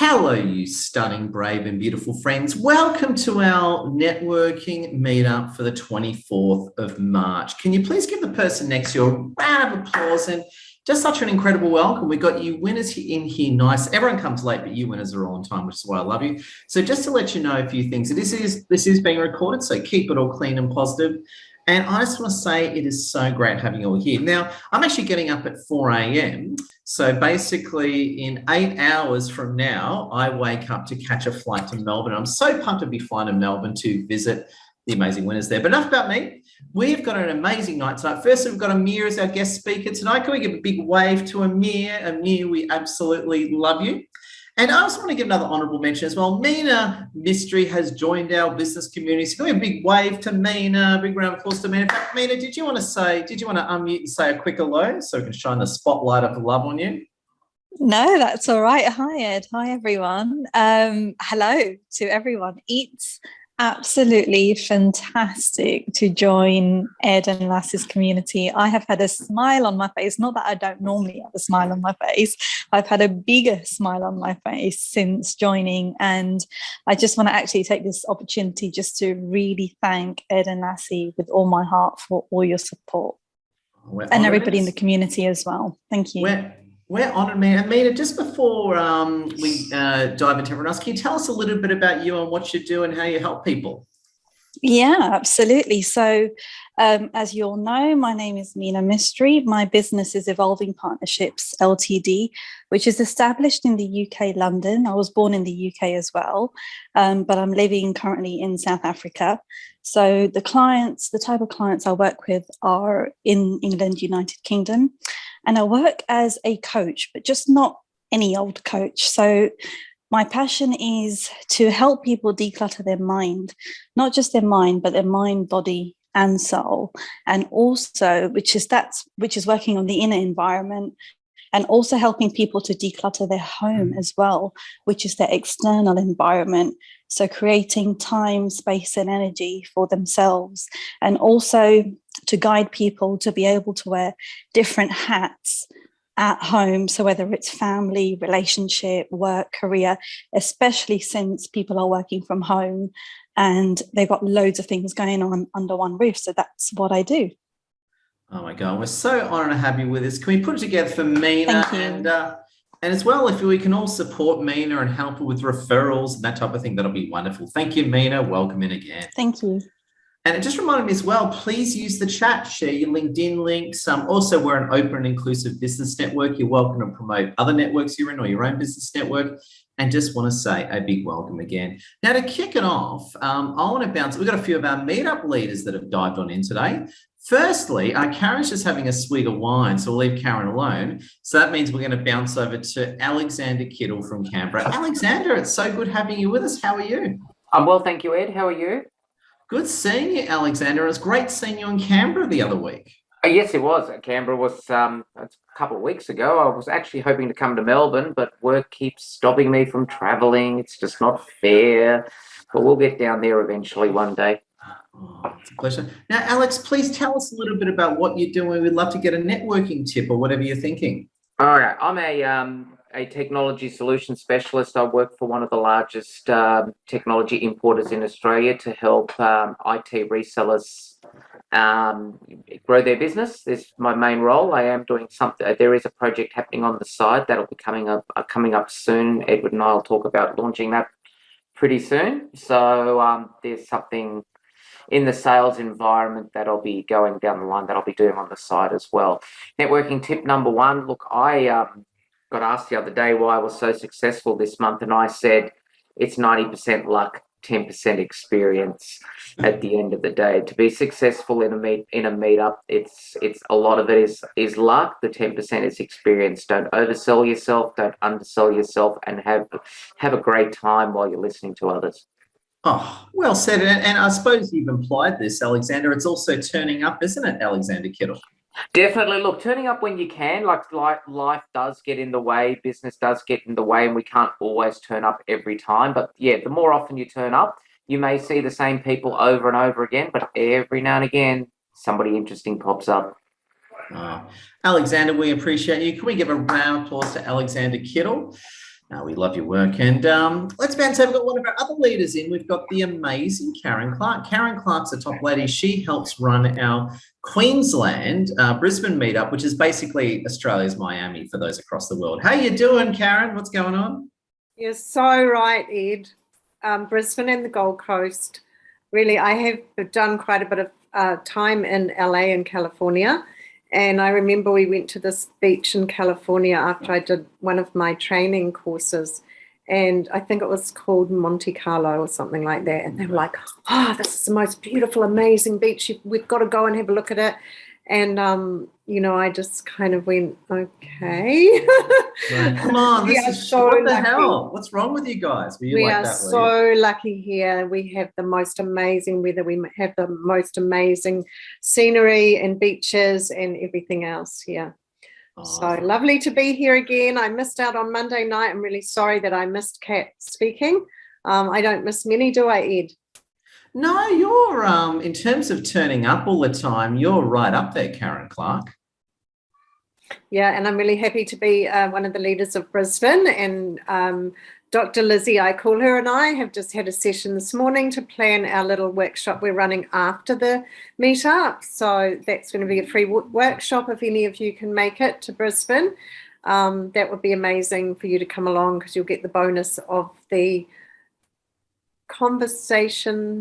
Hello, you stunning, brave, and beautiful friends. Welcome to our networking meetup for the 24th of March. Can you please give the person next to you a round of applause and just such an incredible welcome. We've got you winners in here nice. Everyone comes late, but you winners are all on time, which is why I love you. So just to let you know a few things, this is being recorded, so keep it all clean and positive. And I just want to say it is so great having you all here. Now, I'm actually getting up at 4 a.m. So basically in 8 hours from now, I wake up to catch a flight to Melbourne. I'm so pumped to be flying to Melbourne to visit the amazing winners there. But enough about me. We've got an amazing night tonight. Firstly, we've got Amir as our guest speaker tonight. Can we give a big wave to Amir? Amir, we absolutely love you. And I also want to give another honourable mention as well. Mina Mystery has joined our business community. So give a big wave to Mina, a big round of applause to Mina. In fact, Mina, did you want to unmute and say a quick hello so we can shine the spotlight of love on you? No, that's all right. Hi, Ed. Hi, everyone. Hello to everyone. It's absolutely fantastic to join Ed and Lass's community. I have had a smile on my face. Not that I don't normally have a smile on my face. I've had a bigger smile on my face since joining. And I just want to actually take this opportunity just to really thank Ed and Lassie with all my heart for all your support. And everybody in the community as well. Thank you. We're honoured, Mina. Mina, just before we dive into everyone else, can you tell us a little bit about you and what you do and how you help people? Yeah, absolutely. So as you all know, my name is Mina Mystery. My business is Evolving Partnerships Ltd, which is established in the UK, London. I was born in the UK as well, but I'm living currently in South Africa. So the type of clients I work with are in England, United Kingdom. And I work as a coach, but just not any old coach. So my passion is to help people declutter their mind, not just their mind, but their mind, body, and soul. And also, which is working on the inner environment, and also helping people to declutter their home as well, which is their external environment. So creating time, space, and energy for themselves, and also to guide people to be able to wear different hats at home. So whether it's family, relationship, work, career, especially since people are working from home and they've got loads of things going on under one roof. So that's what I do. Oh my God, we're so honoured to have you with us. Can we put it together for Mina? And as well, if we can all support Mina and help her with referrals and that type of thing, that'll be wonderful. Thank you, Mina. Welcome in again. Thank you. And it just reminded me as well, please use the chat, share your LinkedIn links. Also, we're an open and inclusive business network. You're welcome to promote other networks you're in or your own business network. And just want to say a big welcome again. Now, to kick it off, I want to bounce. We've got a few of our meetup leaders that have dived on in today. Firstly, Karen's just having a swig of wine, so we'll leave Karen alone. So that means we're going to bounce over to Alexander Kittle from Canberra. Alexander, it's so good having you with us. How are you? I'm well, thank you, Ed. How are you? Good seeing you, Alexander. It was great seeing you in Canberra the other week. Yes, it was. Canberra was a couple of weeks ago. I was actually hoping to come to Melbourne, but work keeps stopping me from travelling. It's just not fair. But we'll get down there eventually one day. Oh, it's a pleasure. Now, Alex, please tell us a little bit about what you're doing. We'd love to get a networking tip or whatever you're thinking. All right. I'm a technology solution specialist. I work for one of the largest technology importers in Australia to help IT resellers grow their business. This is my main role. I am doing something. There is a project happening on the side that'll be coming up soon. Edward and I will talk about launching that pretty soon. So there's something in the sales environment that I'll be going down the line that I'll be doing on the side as well. Networking tip number one. Look, I got asked the other day why I was so successful this month, and I said it's 90% luck, 10% experience at the end of the day. To be successful in a meetup, it's a lot of it is luck. The 10% is experience. Don't oversell yourself, don't undersell yourself, and have a great time while you're listening to others. Oh, well said. And I suppose you've implied this, Alexander. It's also turning up, isn't it, Alexander Kittle? Definitely. Look, turning up when you can. Like life does get in the way, business does get in the way, and we can't always turn up every time. But yeah, the more often you turn up, you may see the same people over and over again, but every now and again, somebody interesting pops up. Oh, Alexander, we appreciate you. Can we give a round of applause to Alexander Kittle? We love your work. And let's bounce over. We've got one of our other leaders in. We've got the amazing Karen Clark. Karen Clark's a top lady. She helps run our Queensland Brisbane Meetup, which is basically Australia's Miami for those across the world. How you doing, Karen? What's going on? You're so right, Ed. Brisbane and the Gold Coast. Really, I have done quite a bit of time in LA and California. And I remember we went to this beach in California after I did one of my training courses. And I think it was called Monte Carlo or something like that. And they were like, oh, this is the most beautiful, amazing beach. We've got to go and have a look at it. And, I just kind of went, okay. Right. Come on, We this are is so what the lucky. hell? What's wrong with you guys? Were you We like are that, were you? so lucky here. We have the most amazing weather. We have the most amazing scenery and beaches and everything else here. So lovely to be here again. I missed out on Monday night. I'm really sorry that I missed Kat speaking. I don't miss many, do I, Ed? No, you're, in terms of turning up all the time, you're right up there, Karen Clark. Yeah, and I'm really happy to be one of the leaders of Brisbane. And Dr. Lizzie, I call her, and I have just had a session this morning to plan our little workshop we're running after the meetup. So that's going to be a free workshop if any of you can make it to Brisbane. That would be amazing for you to come along because you'll get the bonus of the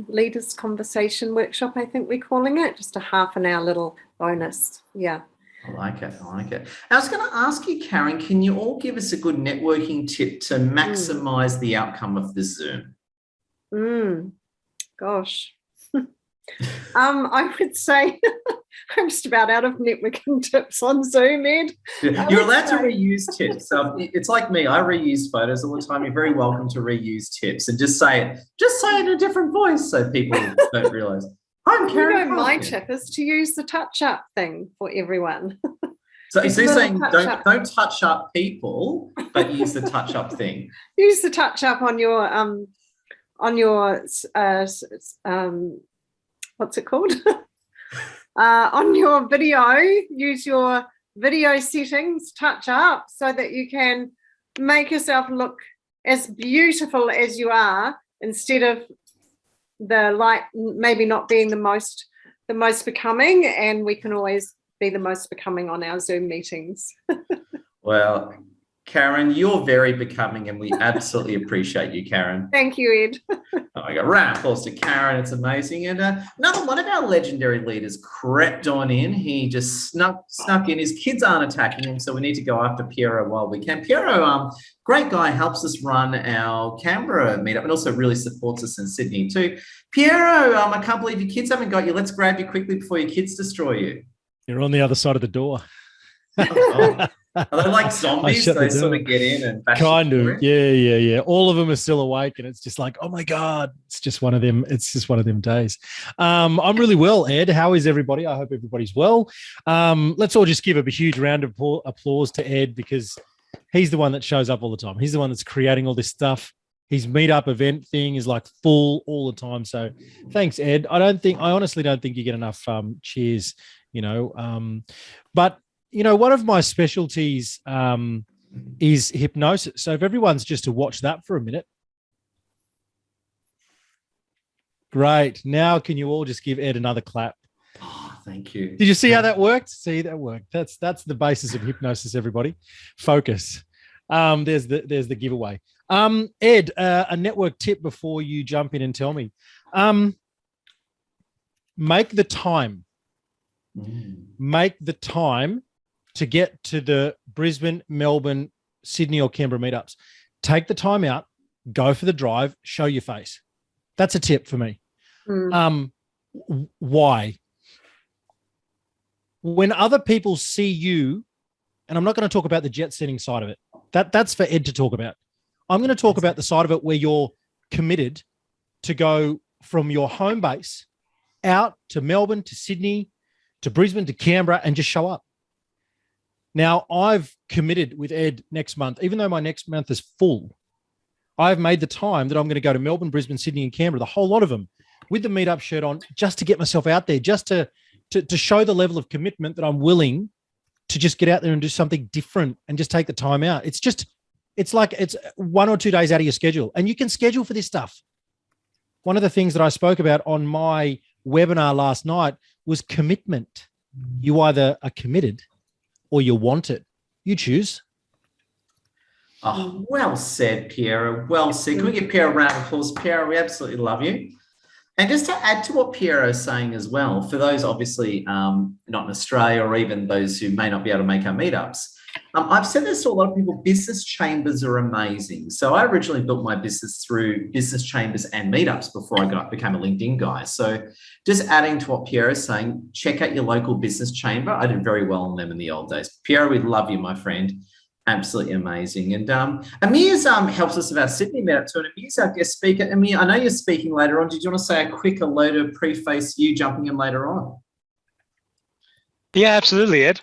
leaders conversation workshop, I think we're calling it, just a half an hour little bonus. Yeah. I like it. I was going to ask you, Karen, can you all give us a good networking tip to maximize the outcome of the Zoom? Gosh. I would say I'm just about out of networking tips on Zoom, Ed. You're allowed to reuse tips. It's like me. I reuse photos all the time. You're very welcome to reuse tips and just say it in a different voice so people don't realise. I'm Karen. My tip is to use the touch-up thing for everyone. So you're saying don't touch up people, but use the touch-up thing. Use the touch-up on your what's it called? On your video, use your video settings, touch up so that you can make yourself look as beautiful as you are instead of the light maybe not being the most becoming, and we can always be the most becoming on our Zoom meetings. Well, Karen, you're very becoming and we absolutely appreciate you, Karen. Thank you, Ed. I got round of applause to Karen. It's amazing. And another one of our legendary leaders crept on in. He just snuck in. His kids aren't attacking him, so we need to go after Piero while we can. Piero, great guy, helps us run our Canberra meetup and also really supports us in Sydney too. Piero, I can't believe your kids haven't got you. Let's grab you quickly before your kids destroy you. You're on the other side of the door. Are they like zombies? They sort of get in and bash kind of. Yeah. All of them are still awake, and it's just like, oh my God, it's just one of them. It's just one of them days. I'm really well, Ed. How is everybody? I hope everybody's well. Let's all just give a huge round of applause to Ed because he's the one that shows up all the time. He's the one that's creating all this stuff. His meetup event thing is like full all the time. So thanks, Ed. I honestly don't think you get enough cheers, but one of my specialties is hypnosis. So if everyone's just to watch that for a minute. Great. Now can you all just give Ed another clap? Oh, thank you. Did you see how that worked? See, that worked. That's the basis of hypnosis, everybody. Focus. There's the giveaway. Ed, a network tip before you jump in and tell me. Make the time. Make the time to get to the Brisbane, Melbourne, Sydney or Canberra meetups. Take the time out, go for the drive, show your face. That's a tip for me. Why? When other people see you, and I'm not going to talk about the jet setting side of it. That's for Ed to talk about. I'm going to talk about the side of it where you're committed to go from your home base out to Melbourne, to Sydney, to Brisbane, to Canberra, and just show up. Now, I've committed with Ed next month, even though my next month is full. I've made the time that I'm going to go to Melbourne, Brisbane, Sydney, and Canberra, the whole lot of them, with the meetup shirt on, just to get myself out there, just to show the level of commitment that I'm willing to just get out there and do something different and just take the time out. It's It's like it's 1 or 2 days out of your schedule, and you can schedule for this stuff. One of the things that I spoke about on my webinar last night was commitment. You either are committed or you want it. You choose. Oh, well said, Piero. Well said. Can we give Piero a round of applause? Piero, we absolutely love you. And just to add to what Piero is saying as well, for those obviously not in Australia or even those who may not be able to make our meetups, I've said this to a lot of people, business chambers are amazing. So I originally built my business through business chambers and meetups before I became a LinkedIn guy. So just adding to what Piero is saying, check out your local business chamber. I did very well on them in the old days. Piero, we love you, my friend. Absolutely amazing. And Amir's helps us with our Sydney meetup too. And Amir's our guest speaker. Amir, I know you're speaking later on. Did you want to say a quick hello to preface you jumping in later on? Yeah, absolutely, Ed.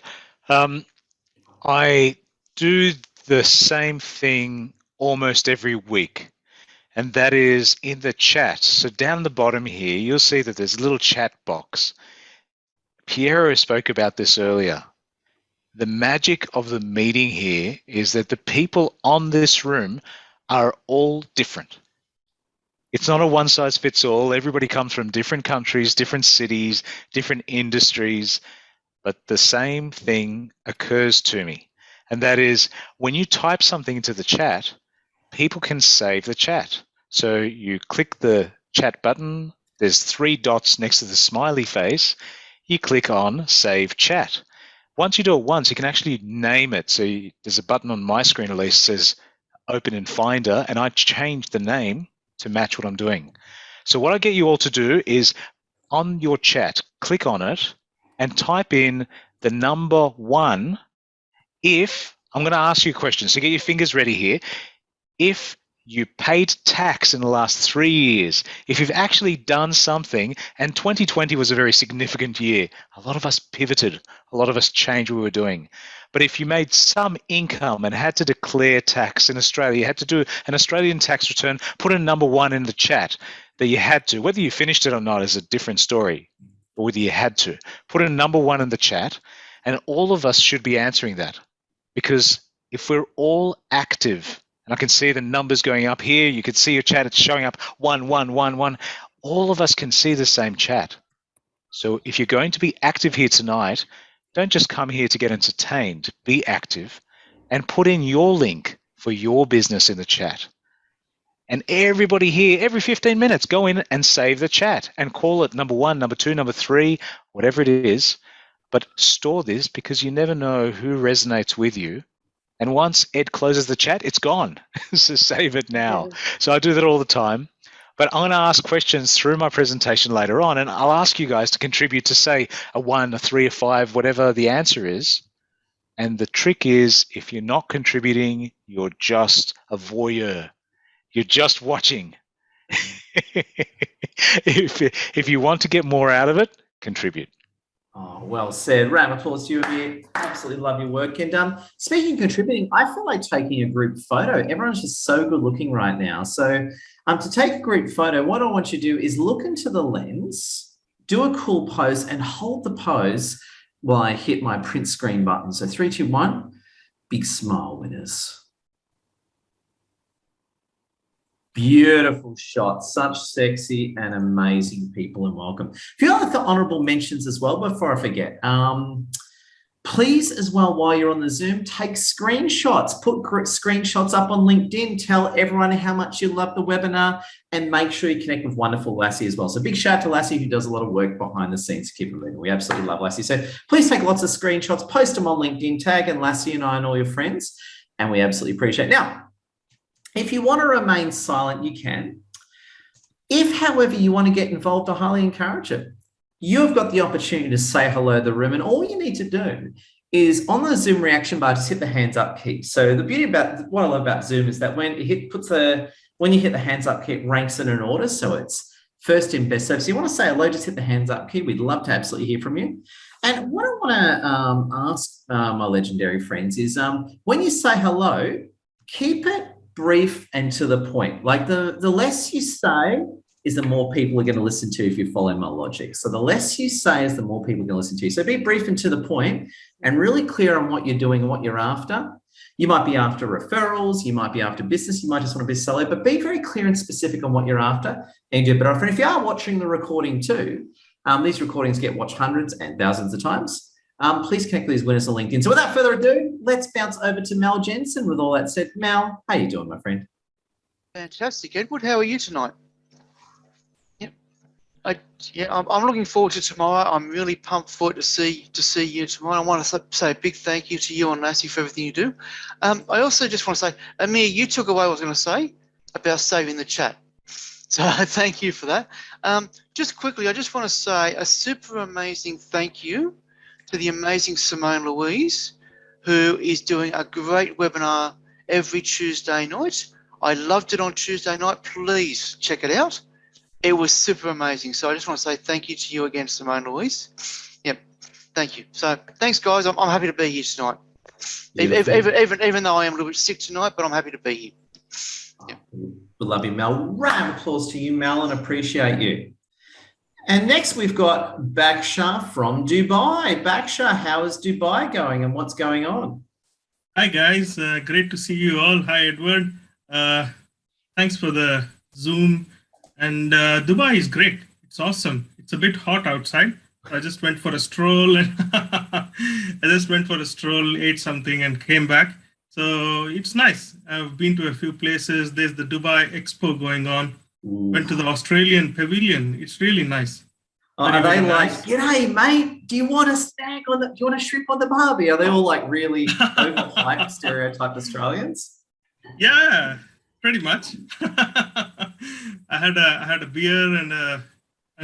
I do the same thing almost every week, and that is in the chat. So down the bottom here, you'll see that there's a little chat box. Piero spoke about this earlier. The magic of the meeting here is that the people on this room are all different. It's not a one-size-fits-all. Everybody comes from different countries, different cities, different industries, but the same thing occurs to me. And that is when you type something into the chat, people can save the chat. So you click the chat button, there's 3 dots next to the smiley face, you click on Save Chat. Once you do it once, you can actually name it. So there's a button on my screen at least that says Open in Finder, and I changed the name to match what I'm doing. So what I get you all to do is on your chat, click on it and type in the number 1 if, I'm going to ask you a question, so get your fingers ready here. If you paid tax in the last 3 years, if you've actually done something, and 2020 was a very significant year, a lot of us pivoted, a lot of us changed what we were doing. But if you made some income and had to declare tax in Australia, you had to do an Australian tax return, put a number 1 in the chat that you had to. Whether you finished it or not is a different story, but whether you had to. Put a number 1 in the chat, and all of us should be answering that. Because if we're all active, and I can see the numbers going up here. You can see your chat. It's showing up 1, 1, 1, 1. All of us can see the same chat. So if you're going to be active here tonight, don't just come here to get entertained. Be active and put in your link for your business in the chat. And everybody here, every 15 minutes, go in and save the chat and call it number 1, number 2, number 3, whatever it is. But store this because you never know who resonates with you. And once Ed closes the chat, it's gone. So save it now. So I do that all the time. But I'm going to ask questions through my presentation later on, and I'll ask you guys to contribute to say a 1, a 3, a 5, whatever the answer is. And the trick is, if you're not contributing, you're just a voyeur. You're just watching. If you want to get more out of it, contribute. Oh, well said. Round of applause to you, Amir. Absolutely love your work. And speaking of contributing, I feel like taking a group photo. Everyone's just so good looking right now. So to take a group photo, what I want you to do is look into the lens, do a cool pose, and hold the pose while I hit my print screen button. So 3, 2, 1, big smile, winners. Beautiful shot, such sexy and amazing people, and welcome. A few other honourable mentions as well before I forget. Please, as well, while you're on the Zoom, take screenshots, put screenshots up on LinkedIn, tell everyone how much you love the webinar, and make sure you connect with wonderful Lassie as well. So big shout out to Lassie, who does a lot of work behind the scenes to keep it moving. We absolutely love Lassie. So please take lots of screenshots, post them on LinkedIn, tag and Lassie and I and all your friends, and we absolutely appreciate it. Now, if you want to remain silent, you can. If, however, you want to get involved, I highly encourage it. You've got the opportunity to say hello to the room, and all you need to do is on the Zoom reaction bar, just hit the hands up key. So the beauty about what I love about Zoom is that when you hit the hands up key, it ranks in an order. So it's first in, best served. So you want to say hello, just hit the hands up key. We'd love to absolutely hear from you. And what I want to ask my legendary friends is when you say hello, keep it brief and to the point. Like the less you say is the more people are going to listen to if you follow my logic. So the less you say is the more people are going to listen to you. So be brief and to the point and really clear on what you're doing and what you're after. You might be after referrals, you might be after business, you might just want to be solo, but be very clear and specific on what you're after and do better offer. And if you are watching the recording too, these recordings get watched hundreds and thousands of times. Please connect with these winners on LinkedIn. So without further ado, let's bounce over to Mel Jensen. With all that said, Mel, how you doing, my friend? Fantastic, Edward. How are you tonight? I'm looking forward to tomorrow. I'm really pumped for it to see you tomorrow. I want to say a big thank you to you and Lassie for everything you do. I also just want to say, Amir, you took away what I was going to say about saving the chat. So thank you for that. Just quickly, I just want to say a super amazing thank you to the amazing Simone Louise, who is doing a great webinar every Tuesday night. I loved it on Tuesday night. Please check it out. It was super amazing. So I just want to say thank you to you again, Simone Louise. Yep, thank you. So thanks, guys. I'm happy to be here tonight. Even though I am a little bit sick tonight, but I'm happy to be here. Yep. We love you, Mel. Round of applause to you, Mel, and appreciate you. And next we've got Baksha from Dubai. Baksha, how is Dubai going and what's going on? Hi, guys. Great to see you all. Hi, Edward. Thanks for the Zoom. And Dubai is great. It's awesome. It's a bit hot outside. I just went for a stroll and ate something and came back. So it's nice. I've been to a few places. There's the Dubai Expo going on. Ooh. Went to the Australian Pavilion. It's really nice. Are they like, g'day, mate, do you want a shrimp on the barbie? Are they all like really overhyped, stereotyped Australians? Yeah, pretty much. I had a beer and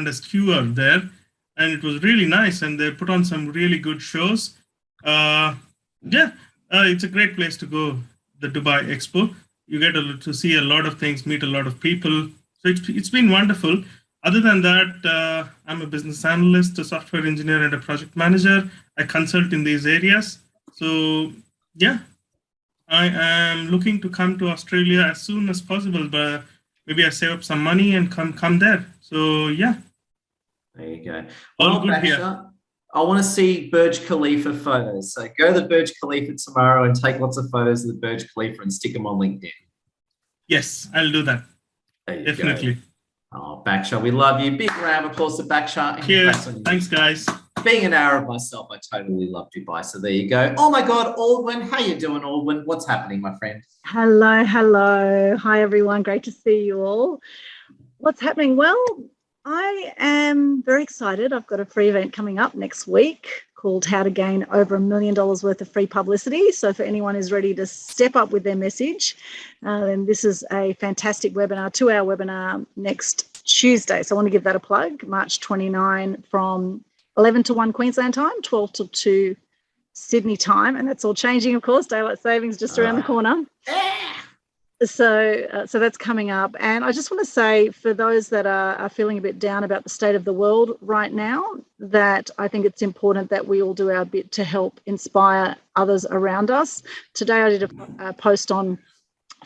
a skewer there, and it was really nice. And they put on some really good shows. It's a great place to go. The Dubai Expo. You get to see a lot of things, meet a lot of people. So it's been wonderful. Other than that, I'm a business analyst, a software engineer, and a project manager. I consult in these areas. So yeah, I am looking to come to Australia as soon as possible, but maybe I save up some money and come there. So yeah. There you go. All good Baksha, here. I want to see Burj Khalifa photos. So go to the Burj Khalifa tomorrow and take lots of photos of the Burj Khalifa and stick them on LinkedIn. Yes, I'll do that. There you Definitely. go. Oh, Baksha, we love you. Big round of applause to Baksha. And Cheers. congrats on you. Thanks, guys. Being an Arab myself, I totally love Dubai. So there you go. Oh my God, Aldwin, how you doing, Aldwin? What's happening, my friend? Hello. Hi, everyone. Great to see you all. What's happening? Well, I am very excited. I've got a free event coming up next week called How to Gain Over $1 Million Worth of Free Publicity. So for anyone who's ready to step up with their message, then this is a fantastic webinar, 2-hour webinar next Tuesday. So I want to give that a plug, March 29 from 11 to 1 Queensland time, 12 to 2 Sydney time. And that's all changing, of course. Daylight savings just around the corner. So that's coming up. And I just want to say, for those that are feeling a bit down about the state of the world right now, that I think it's important that we all do our bit to help inspire others around us. Today I did a post on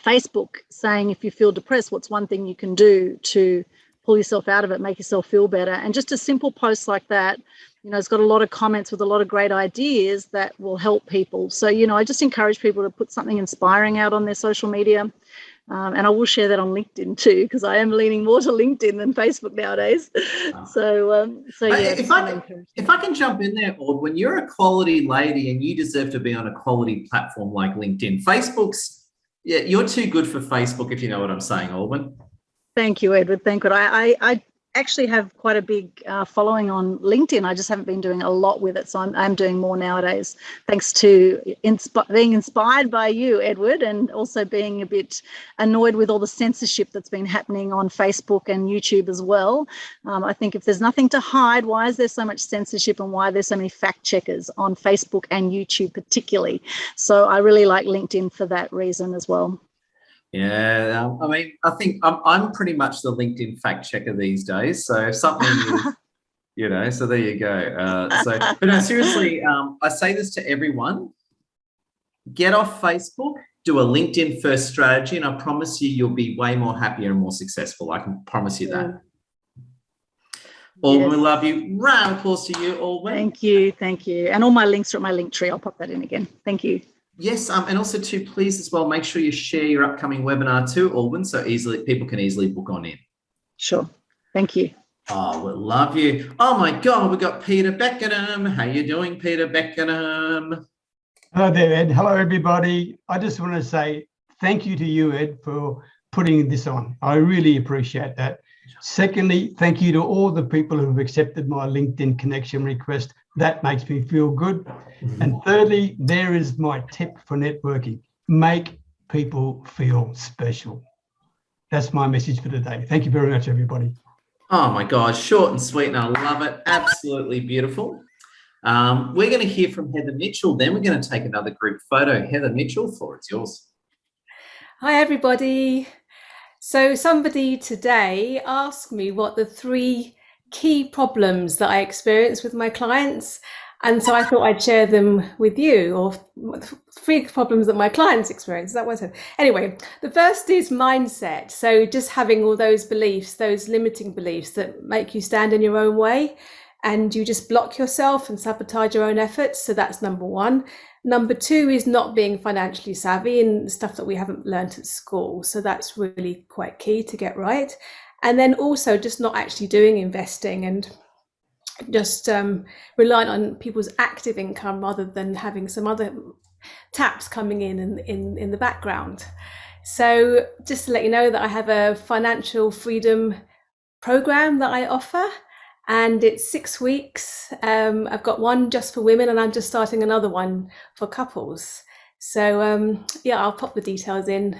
Facebook saying, if you feel depressed, what's one thing you can do to pull yourself out of it, make yourself feel better? And just a simple post like that, it's got a lot of comments with a lot of great ideas that will help people. So, I just encourage people to put something inspiring out on their social media. And I will share that on LinkedIn too, because I am leaning more to LinkedIn than Facebook nowadays. So yeah. If I can jump in there, Ord, when you're a quality lady and you deserve to be on a quality platform like LinkedIn, you're too good for Facebook, if you know what I'm saying, Aldwin. Thank you, Edward. Thank you. I actually have quite a big following on LinkedIn. I just haven't been doing a lot with it, so I'm doing more nowadays, thanks to being inspired by you, Edward, and also being a bit annoyed with all the censorship that's been happening on Facebook and YouTube as well. I think if there's nothing to hide, why is there so much censorship, and why are there so many fact checkers on Facebook and YouTube particularly? So I really like LinkedIn for that reason as well. Yeah, I think I'm pretty much the LinkedIn fact checker these days. So if something is, so there you go. But no, seriously, I say this to everyone: get off Facebook, do a LinkedIn first strategy, and I promise you'll be way more happier and more successful. I can promise you that. Aldwin, yes. We love you. Round of applause to you, Aldwin. Thank you. And all my links are at my link tree. I'll pop that in again. Thank you. Yes, and also too, please as well, make sure you share your upcoming webinar too, Alban, so people can easily book on in. Sure. Thank you. Oh, we love you. Oh my God, we've got Peter Beckenham. How you doing, Peter Beckenham? Hello there, Ed. Hello, everybody. I just want to say thank you to you, Ed, for putting this on. I really appreciate that. Secondly, thank you to all the people who've accepted my LinkedIn connection request. That makes me feel good. And thirdly, there is my tip for networking. Make people feel special. That's my message for today. Thank you very much, everybody. Oh my God, short and sweet, and I love it. Absolutely beautiful. We're going to hear from Heather Mitchell. Then we're going to take another group photo. Heather Mitchell, the floor is yours. Hi, everybody. So somebody today asked me what the 3 key problems that I experience with my clients. And so I thought I'd share them with you, or 3 problems that my clients experience. Is that what I said? Anyway, the first is mindset. So just having all those beliefs, those limiting beliefs that make you stand in your own way, and you just block yourself and sabotage your own efforts. So that's number 1. Number 2 is not being financially savvy and stuff that we haven't learnt at school. So that's really quite key to get right. And then also just not actually doing investing and just relying on people's active income rather than having some other taps coming in the background. So just to let you know that I have a financial freedom program that I offer, and it's 6 weeks. I've got one just for women, and I'm just starting another one for couples. So yeah, I'll pop the details in.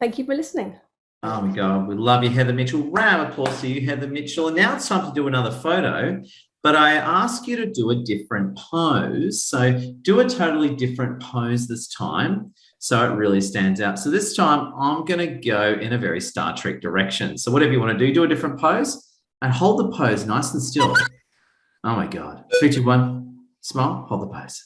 Thank you for listening. Oh my God, we love you, Heather Mitchell. Round of applause to you, Heather Mitchell. And now it's time to do another photo, but I ask you to do a different pose. So do a totally different pose this time, so it really stands out. So this time I'm going to go in a very Star Trek direction. So whatever you want to do a different pose and hold the pose nice and still. Oh my God. 3, 2, 1, smile, hold the pose.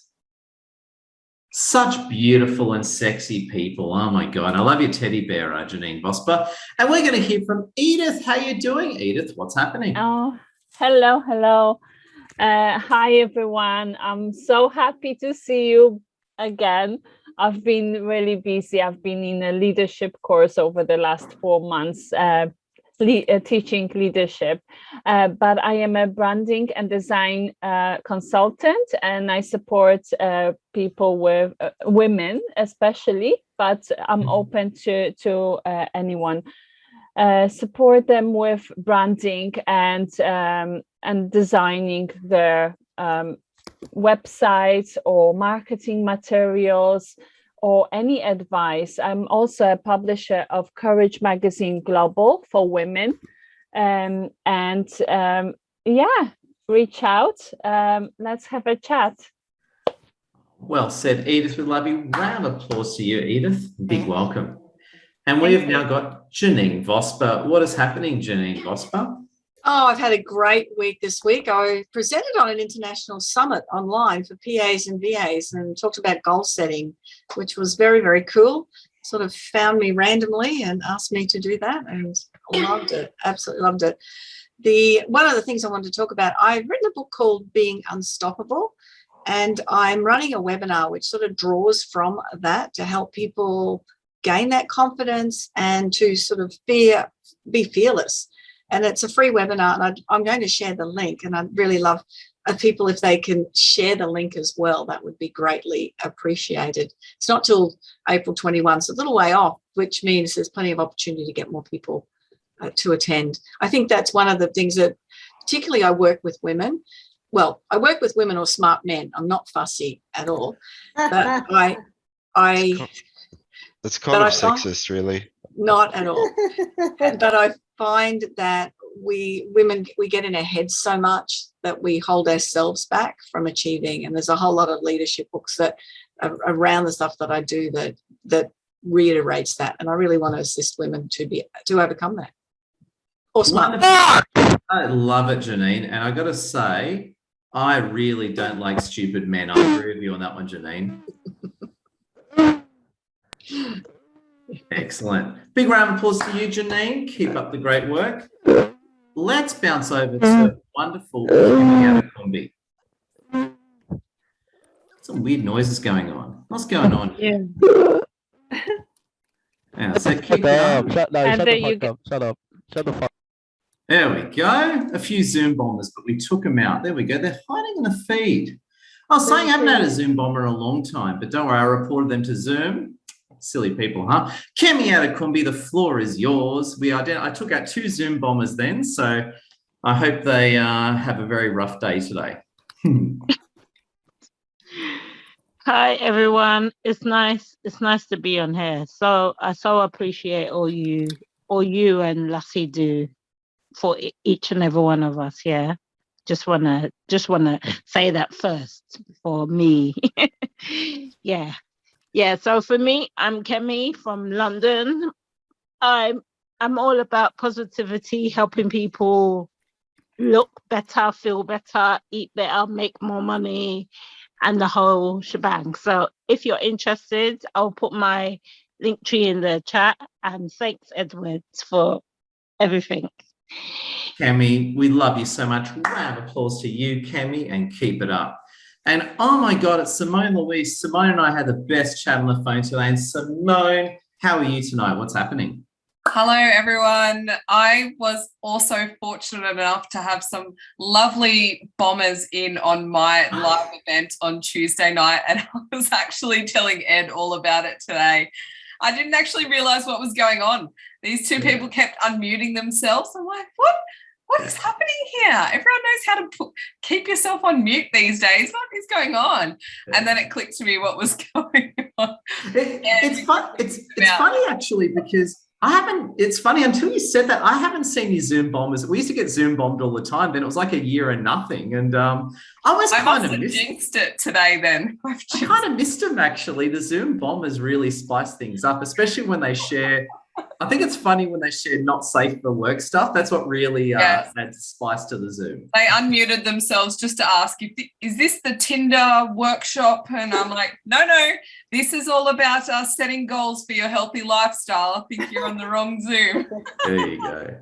Such beautiful and sexy people. Oh my God. I love your teddy bear, Janine Vosper. And we're going to hear from Edith. How you doing, Edith? What's happening? Oh, hello. Hi, everyone. I'm so happy to see you again. I've been really busy. I've been in a leadership course over the last 4 months, teaching leadership, but I am a branding and design consultant, and I support people with women especially, but I'm open to anyone. Support them with branding and designing their websites or marketing materials, or any advice. I'm also a publisher of Courage Magazine Global for women. Yeah, reach out. Let's have a chat. Well said, Edith. We love you. Round of applause to you, Edith. Big welcome. And we have now got Janine Vosper. What is happening, Janine Vosper? Oh, I've had a great week this week. I presented on an international summit online for PAs and VAs and talked about goal setting, which was very, very cool. Sort of found me randomly and asked me to do that, and loved it. Absolutely loved it. One of the things I wanted to talk about, I've written a book called Being Unstoppable, and I'm running a webinar which sort of draws from that to help people gain that confidence and to sort of be fearless. And it's a free webinar, and I'm going to share the link, and I'd really love people if they can share the link as well. That would be greatly appreciated. It's not till April 21, so a little way off, which means there's plenty of opportunity to get more people to attend. I think that's one of the things that particularly I work with women. Well, I work with women or smart men. I'm not fussy at all. But That's kind of sexist, really. Not at all. But I find that women get in our heads so much that we hold ourselves back from achieving. And there's a whole lot of leadership books that are around the stuff that I do that reiterates that. And I really want to assist women to overcome that. Or smart. I love it, Janine. And I got to say, I really don't like stupid men. I agree with you on that one, Janine. Excellent. Big round of applause to you, Janine. Keep up the great work. Let's bounce over to wonderful Kumbi. Some weird noises going on. What's going on? Yeah. Yeah, so keep it up. Shut the fuck up. Shut up. Shut the fuck up. There we go. A few Zoom bombers, but we took them out. There we go. They're hiding in the feed. I was saying I haven't had a Zoom bomber in a long time, but don't worry, I reported them to Zoom. Silly people, huh? Kemi Adekumbi, the floor is yours. I took out 2 Zoom bombers then, so I hope they have a very rough day today. Hi everyone. It's nice to be on here. So I so appreciate all you and Lassie do for each and every one of us. Yeah. Just wanna say that first for me. Yeah. So for me, I'm Kemi from London. I'm all about positivity, helping people look better, feel better, eat better, make more money, and the whole shebang. So if you're interested, I'll put my link tree in the chat. And thanks, Edwards, for everything. Kemi, we love you so much. Round of applause to you, Kemi, and keep it up. And oh my God, it's Simone Louise. Simone and I had the best chat on the phone today. And Simone, how are you tonight? What's happening? Hello, everyone. I was also fortunate enough to have some lovely bombers in on my live event on Tuesday night, and I was actually telling Ed all about it today. I didn't actually realize what was going on. These 2 people kept unmuting themselves. I'm like, what is happening here? Everyone knows how to keep yourself on mute these days. What is going on? And then it clicked to me what was going on. It's funny actually, because it's funny, until you said that, I haven't seen these Zoom bombers. We used to get Zoom bombed all the time, then it was like a year and nothing. And I must have jinxed it today then. I kind of missed them actually. The Zoom bombers really spice things up, especially when they share. I think it's funny when they share not safe for work stuff. That's what really adds spice to the Zoom. They unmuted themselves just to ask, is this the Tinder workshop? And I'm like, no, this is all about setting goals for your healthy lifestyle. I think you're on the wrong Zoom. There you go.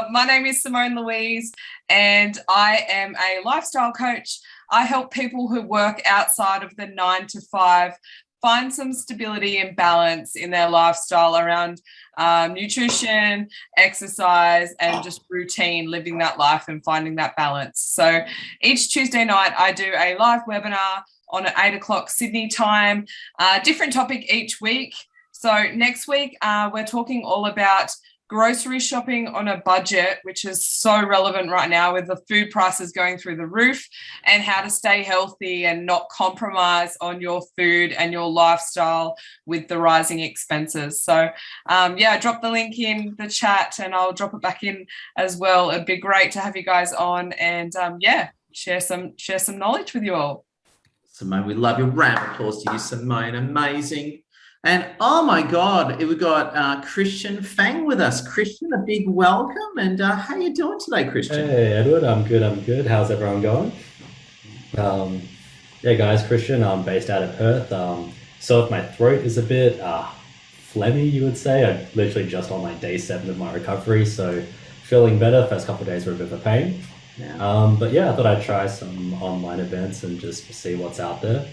My name is Simone Louise, and I am a lifestyle coach. I help people who work outside of the 9 to 5 find some stability and balance in their lifestyle around nutrition, exercise, and just routine, living that life and finding that balance. So each Tuesday night, I do a live webinar on at 8 o'clock Sydney time, different topic each week. So next week, we're talking all about grocery shopping on a budget, which is so relevant right now with the food prices going through the roof, and how to stay healthy and not compromise on your food and your lifestyle with the rising expenses. So drop the link in the chat and I'll drop it back in as well. It'd be great to have you guys on and share some knowledge with you all. Simone, we love you. Round of applause to you, Simone. Amazing. And oh my God, we've got Christian Fang with us. Christian, a big welcome. And how you doing today, Christian? Hey, Edward, I'm good. How's everyone going? Guys, Christian, I'm based out of Perth. So if my throat is a bit phlegmy, you would say, I'm literally just on like day 7 of my recovery. So feeling better. First couple of days were a bit of a pain. Yeah. I thought I'd try some online events and just see what's out there.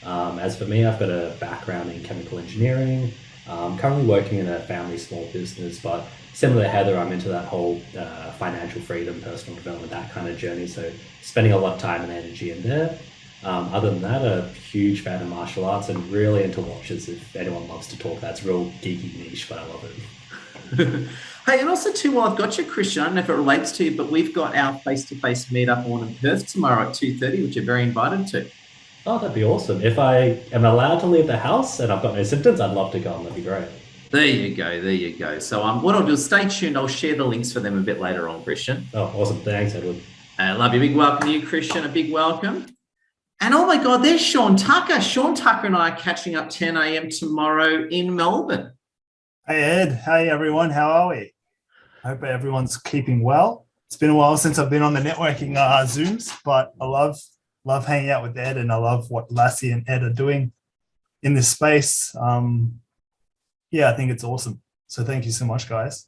As for me, I've got a background in chemical engineering. I'm currently working in a family small business, but similar to Heather, I'm into that whole financial freedom, personal development, that kind of journey. So spending a lot of time and energy in there. Other than that, a huge fan of martial arts and really into watches. If anyone loves to talk, that's real geeky niche, but I love it. Hey, and also too, while I've got you, Christian, I don't know if it relates to you, but we've got our face-to-face meetup on in Perth tomorrow at 2:30, which you're very invited to. Oh, that'd be awesome. If I am allowed to leave the house and I've got no symptoms, I'd love to go. That'd be great. There you go. So what I'll do is stay tuned. I'll share the links for them a bit later on, Christian. Oh, awesome. Thanks, Edward. Love you. Big welcome to you, Christian. A big welcome. And oh my God, there's Sean Tucker. Sean Tucker and I are catching up 10 a.m. tomorrow in Melbourne. Hey, Ed. Hey, everyone. How are we? I hope everyone's keeping well. It's been a while since I've been on the networking Zooms, but I love hanging out with Ed, and I love what Lassie and Ed are doing in this space. I think it's awesome. So thank you so much, guys.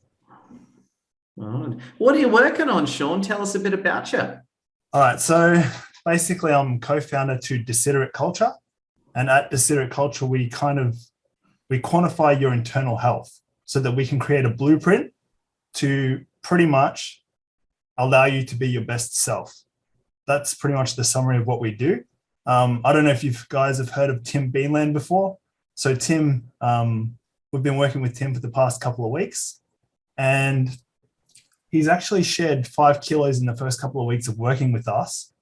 Right. What are you working on, Sean? Tell us a bit about you. All right. So basically I'm co-founder to Desiderate Culture. And at Desiderate Culture, we quantify your internal health so that we can create a blueprint to pretty much allow you to be your best self. That's pretty much the summary of what we do. I don't know if you guys have heard of Tim Beanland before. So Tim, we've been working with Tim for the past couple of weeks, and he's actually shed 5 kilos in the first couple of weeks of working with us.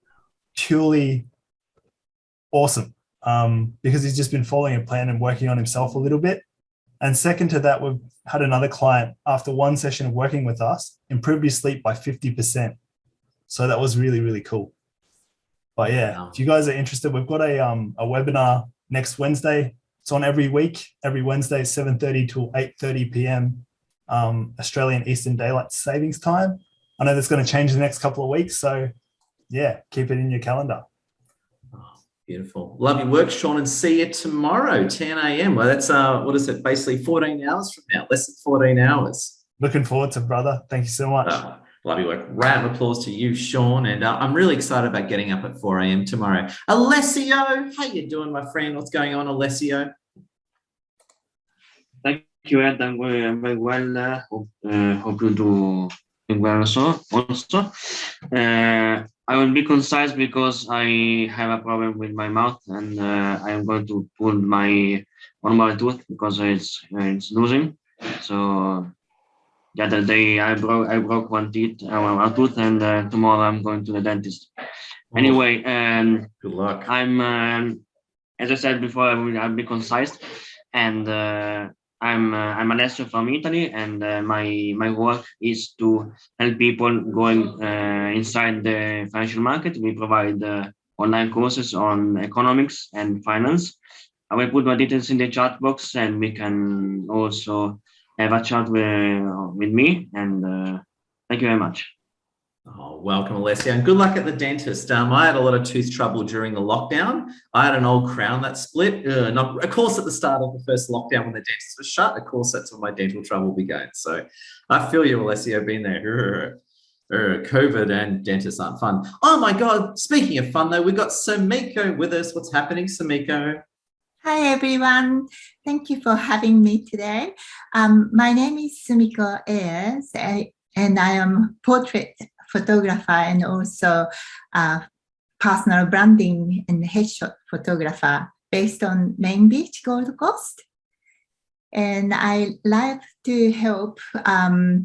Purely awesome, because he's just been following a plan and working on himself a little bit. And second to that, we've had another client after one session of working with us improve his sleep by 50%. So that was really, really cool. But yeah, if you guys are interested, we've got a webinar next Wednesday. It's on every week, every Wednesday, 7:30 to 8:30 p.m. Australian Eastern Daylight Savings Time. I know that's going to change the next couple of weeks. So yeah, keep it in your calendar. Beautiful. Love your work, Sean, and see you tomorrow, 10 a.m. Well, that's, what is it, basically 14 hours from now, less than 14 hours. Looking forward to it, brother. Thank you so much. Love your work. Round of applause to you, Sean. And I'm really excited about getting up at 4 a.m. tomorrow. Alessio, how you doing, my friend? What's going on, Alessio? Thank you, Ed. I'm very well. Hope you do well also. I will be concise because I have a problem with my mouth, and I'm going to pull one of my tooth because it's losing. So the other day I broke one tooth, and tomorrow I'm going to the dentist. Anyway, good luck. I'm as I said before, I'll be concise, and I'm a lecturer from Italy, and my work is to help people going inside the financial market. We provide online courses on economics and finance. I will put my details in the chat box, and we can also have a chat with me. And thank you very much. Oh, welcome, Alessio, and good luck at the dentist. I had a lot of tooth trouble during the lockdown. I had an old crown that split. Of course, at the start of the first lockdown when the dentist was shut, of course, that's when my dental trouble began. So I feel you, Alessio, being there. COVID and dentists aren't fun. Oh, my God. Speaking of fun, though, we've got Sumiko with us. What's happening, Sumiko? Hi, everyone. Thank you for having me today. My name is Sumiko Ayers, and I am portrait photographer and also personal branding and headshot photographer based on Main Beach, Gold Coast. And I like to help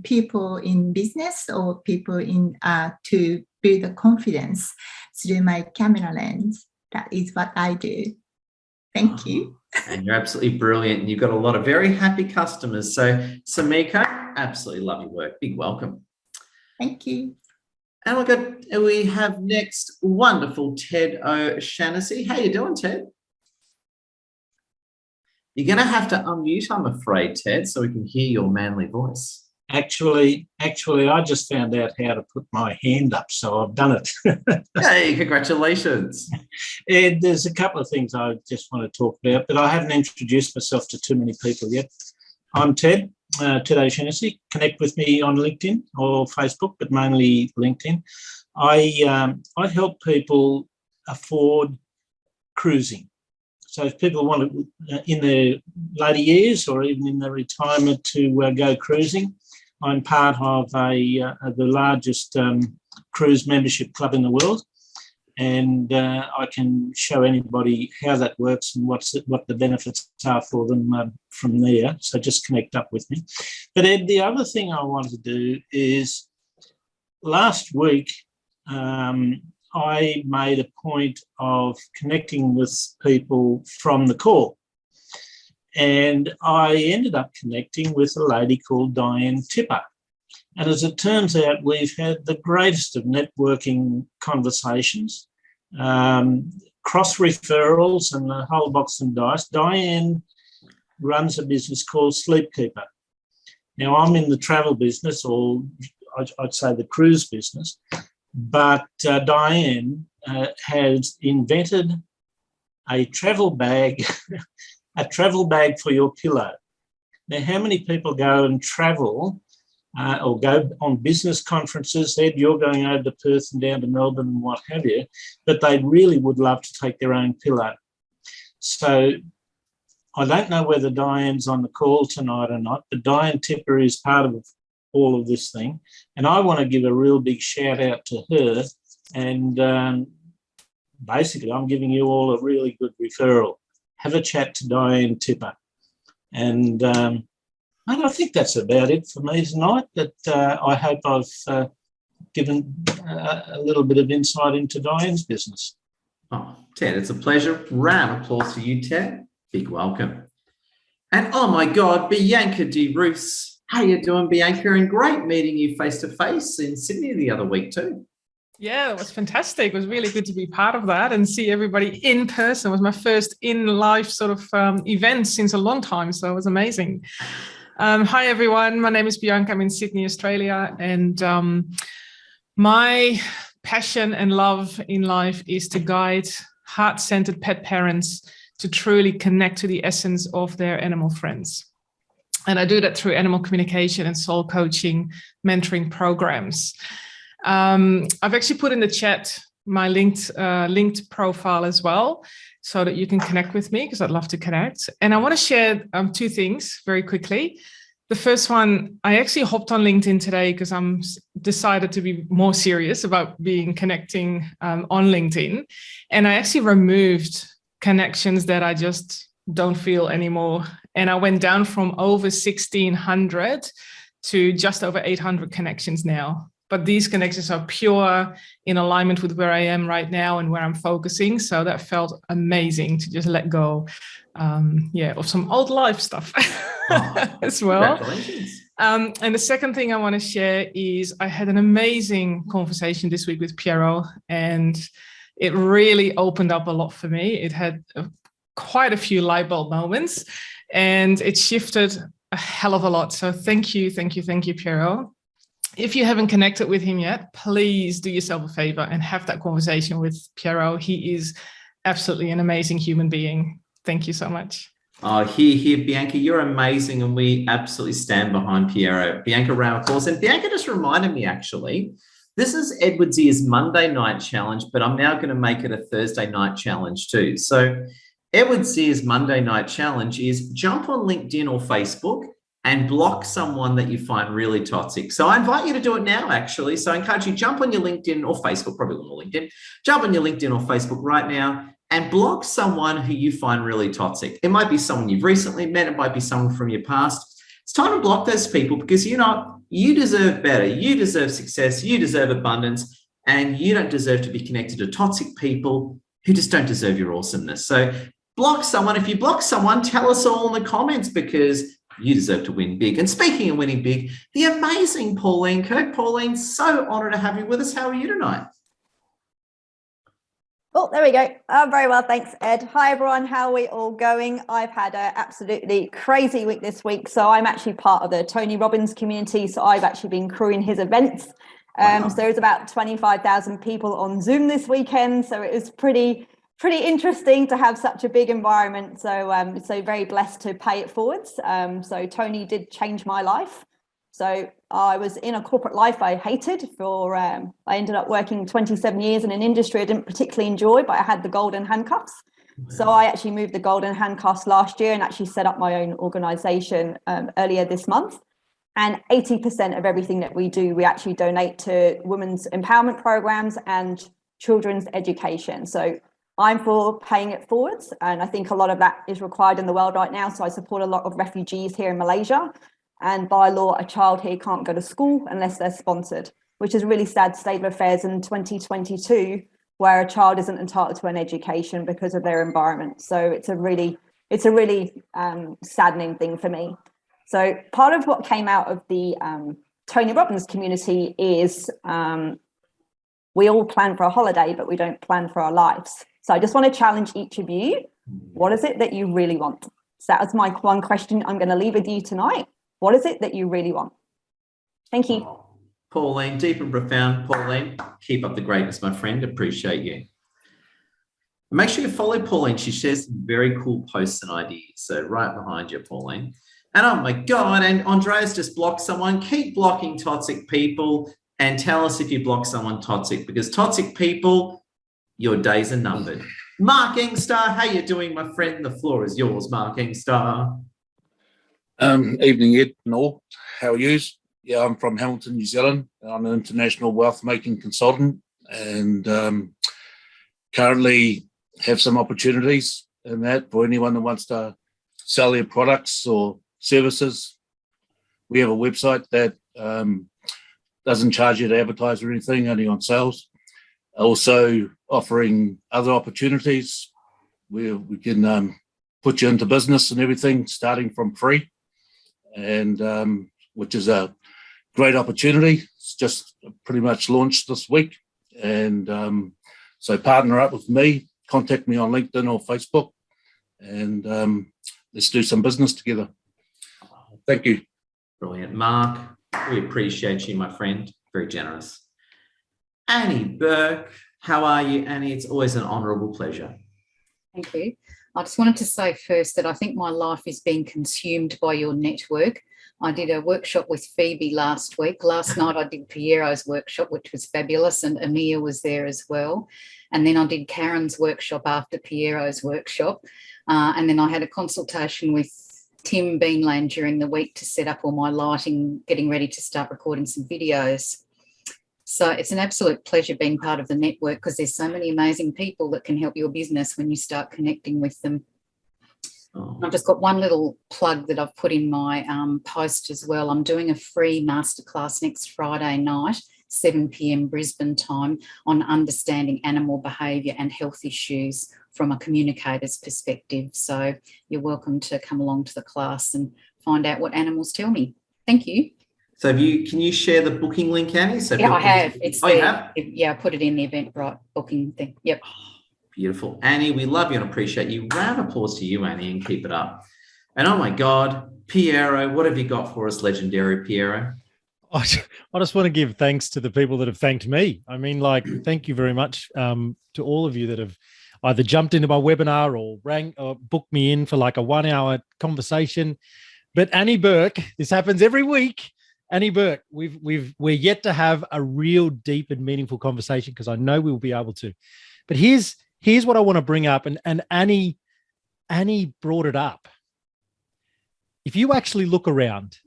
people in business or people in to build a confidence through my camera lens. That is what I do. Thank you. And you're absolutely brilliant. And you've got a lot of very happy customers. So, Sumiko, absolutely love your work. Big welcome. Thank you. And we have next wonderful Ted O'Shanassy. How you doing, Ted? You're going to have to unmute, I'm afraid, Ted, so we can hear your manly voice. Actually, I just found out how to put my hand up, so I've done it. Hey, congratulations. And there's a couple of things I just want to talk about, but I haven't introduced myself to too many people yet. I'm Ted O'Shanassy. Connect with me on LinkedIn or Facebook, but mainly LinkedIn. I help people afford cruising. So if people want to, in their later years or even in their retirement, to go cruising, I'm part of the largest cruise membership club in the world, and I can show anybody how that works and what the benefits are for them from there. So just connect up with me. But Ed, the other thing I wanted to do is last week I made a point of connecting with people from the call. And I ended up connecting with a lady called Diane Tipper. And as it turns out, we've had the greatest of networking conversations, cross referrals and the whole box and dice. Diane runs a business called Sleepkeeper. Now, I'm in the travel business, or I'd say the cruise business, but Diane has invented a travel bag, a travel bag for your pillow. Now, how many people go and travel or go on business conferences. Ed, you're going over to Perth and down to Melbourne and what have you, but they really would love to take their own pillow. So I don't know whether Diane's on the call tonight or not, but Diane Tipper is part of all of this thing. And I want to give a real big shout out to her. And basically, I'm giving you all a really good referral. Have a chat to Diane Tipper. And I think that's about it for me tonight, but I hope I've given a little bit of insight into Diane's business. Oh, Ted, it's a pleasure. Round of applause for you, Ted. Big welcome. And oh my God, Bianca de Roos. How you doing, Bianca? And great meeting you face-to-face in Sydney the other week too. Yeah, it was fantastic. It was really good to be part of that and see everybody in person. It was my first in-life sort of event since a long time, so it was amazing. Hi, everyone. My name is Bianca. I'm in Sydney, Australia, and my passion and love in life is to guide heart-centered pet parents to truly connect to the essence of their animal friends. And I do that through animal communication and soul coaching, mentoring programs. I've actually put in the chat my linked profile as well, so that you can connect with me, because I'd love to connect. And I want to share two things very quickly. The first one, I actually hopped on LinkedIn today because I'm decided to be more serious about connecting on LinkedIn. And I actually removed connections that I just don't feel anymore. And I went down from over 1,600 to just over 800 connections now. But these connections are pure in alignment with where I am right now and where I'm focusing. So that felt amazing to just let go, of some old life stuff as well. Congratulations. And the second thing I want to share is I had an amazing conversation this week with Piero, and it really opened up a lot for me. It had quite a few light bulb moments, and it shifted a hell of a lot. So thank you, Piero. If you haven't connected with him yet, please do yourself a favor and have that conversation with Piero. He is absolutely an amazing human being. Thank you so much. Oh, here, Bianca, you're amazing, and we absolutely stand behind Piero. Bianca, round of applause. And Bianca just reminded me, actually, this is Edward's Ears Monday night challenge, but I'm now going to make it a Thursday night challenge too. So Edward's Ears Monday night challenge is jump on LinkedIn or Facebook and block someone that you find really toxic. So I invite you to do it now, actually. So I encourage you, jump on your LinkedIn or Facebook, probably more LinkedIn, jump on your LinkedIn or Facebook right now and block someone who you find really toxic. It might be someone you've recently met. It might be someone from your past. It's time to block those people, because you deserve better. You deserve success. You deserve abundance, and you don't deserve to be connected to toxic people who just don't deserve your awesomeness. So block someone. If you block someone, tell us all in the comments, because you deserve to win big. And speaking of winning big, the amazing Pauline Kirk. Pauline, so honoured to have you with us. How are you tonight? Oh, there we go. I'm very well, thanks, Ed. Hi, everyone. How are we all going? I've had an absolutely crazy week this week. So I'm actually part of the Tony Robbins community. So I've actually been crewing his events. Wow. So there's about 25,000 people on Zoom this weekend. So it was pretty interesting to have such a big environment. So very blessed to pay it forwards. So Tony did change my life. So I was in a corporate life I hated I ended up working 27 years in an industry I didn't particularly enjoy, but I had the golden handcuffs. So I actually moved the golden handcuffs last year and actually set up my own organization earlier this month. And 80% of everything that we do, we actually donate to women's empowerment programs and children's education. So I'm for paying it forwards. And I think a lot of that is required in the world right now. So I support a lot of refugees here in Malaysia. And by law, a child here can't go to school unless they're sponsored, which is a really sad state of affairs in 2022, where a child isn't entitled to an education because of their environment. So it's a really saddening thing for me. So part of what came out of the Tony Robbins community is we all plan for a holiday, but we don't plan for our lives. So I just want to challenge each of you. What is it that you really want? So that was my one question I'm going to leave with you tonight. What is it that you really want? Thank you. Pauline, deep and profound. Pauline, keep up the greatness, my friend. Appreciate you. Make sure you follow Pauline. She shares some very cool posts and ideas. So right behind you, Pauline. And oh my God, and Andreas just blocked someone. Keep blocking toxic people and tell us if you block someone toxic, because toxic people, your days are numbered. Mark Engstar, how you doing, my friend? The floor is yours, Mark Engstar. Evening, Ed and all. How are you? Yeah, I'm from Hamilton, New Zealand. I'm an international wealth making consultant and currently have some opportunities in that for anyone that wants to sell their products or services. We have a website that doesn't charge you to advertise or anything, only on sales. Also offering other opportunities where we can put you into business and everything, starting from free, and which is a great opportunity. It's just pretty much launched this week. And so partner up with me, contact me on LinkedIn or Facebook, and let's do some business together. Thank you. Brilliant. Mark, we appreciate you, my friend. Very generous. Annie Burke, how are you, Annie? It's always an honourable pleasure. Thank you. I just wanted to say first that I think my life is being consumed by your network. I did a workshop with Phoebe last week. Last night I did Piero's workshop, which was fabulous, and Amir was there as well. And then I did Karen's workshop after Piero's workshop. And then I had a consultation with Tim Beanland during the week to set up all my lighting, getting ready to start recording some videos. So it's an absolute pleasure being part of the network, because there's so many amazing people that can help your business when you start connecting with them. Oh. I've just got one little plug that I've put in my post as well. I'm doing a free masterclass next Friday night, 7 p.m. Brisbane time, on understanding animal behaviour and health issues from a communicator's perspective. So you're welcome to come along to the class and find out what animals tell me. Thank you. So can you share the booking link, Annie? So yeah, I have. It's there. You have? Yeah, I put it in the Eventbrite booking thing. Yep. Beautiful. Annie, we love you and appreciate you. Round of applause to you, Annie, and keep it up. And oh my God, Piero, what have you got for us, legendary Piero? I just want to give thanks to the people that have thanked me. I mean, like, thank you very much to all of you that have either jumped into my webinar or rang or booked me in for like a 1 hour conversation. But Annie Burke, this happens every week. Annie Burke, we're yet to have a real deep and meaningful conversation, because I know we will be able to. But here's what I want to bring up, and Annie brought it up. If you actually look around,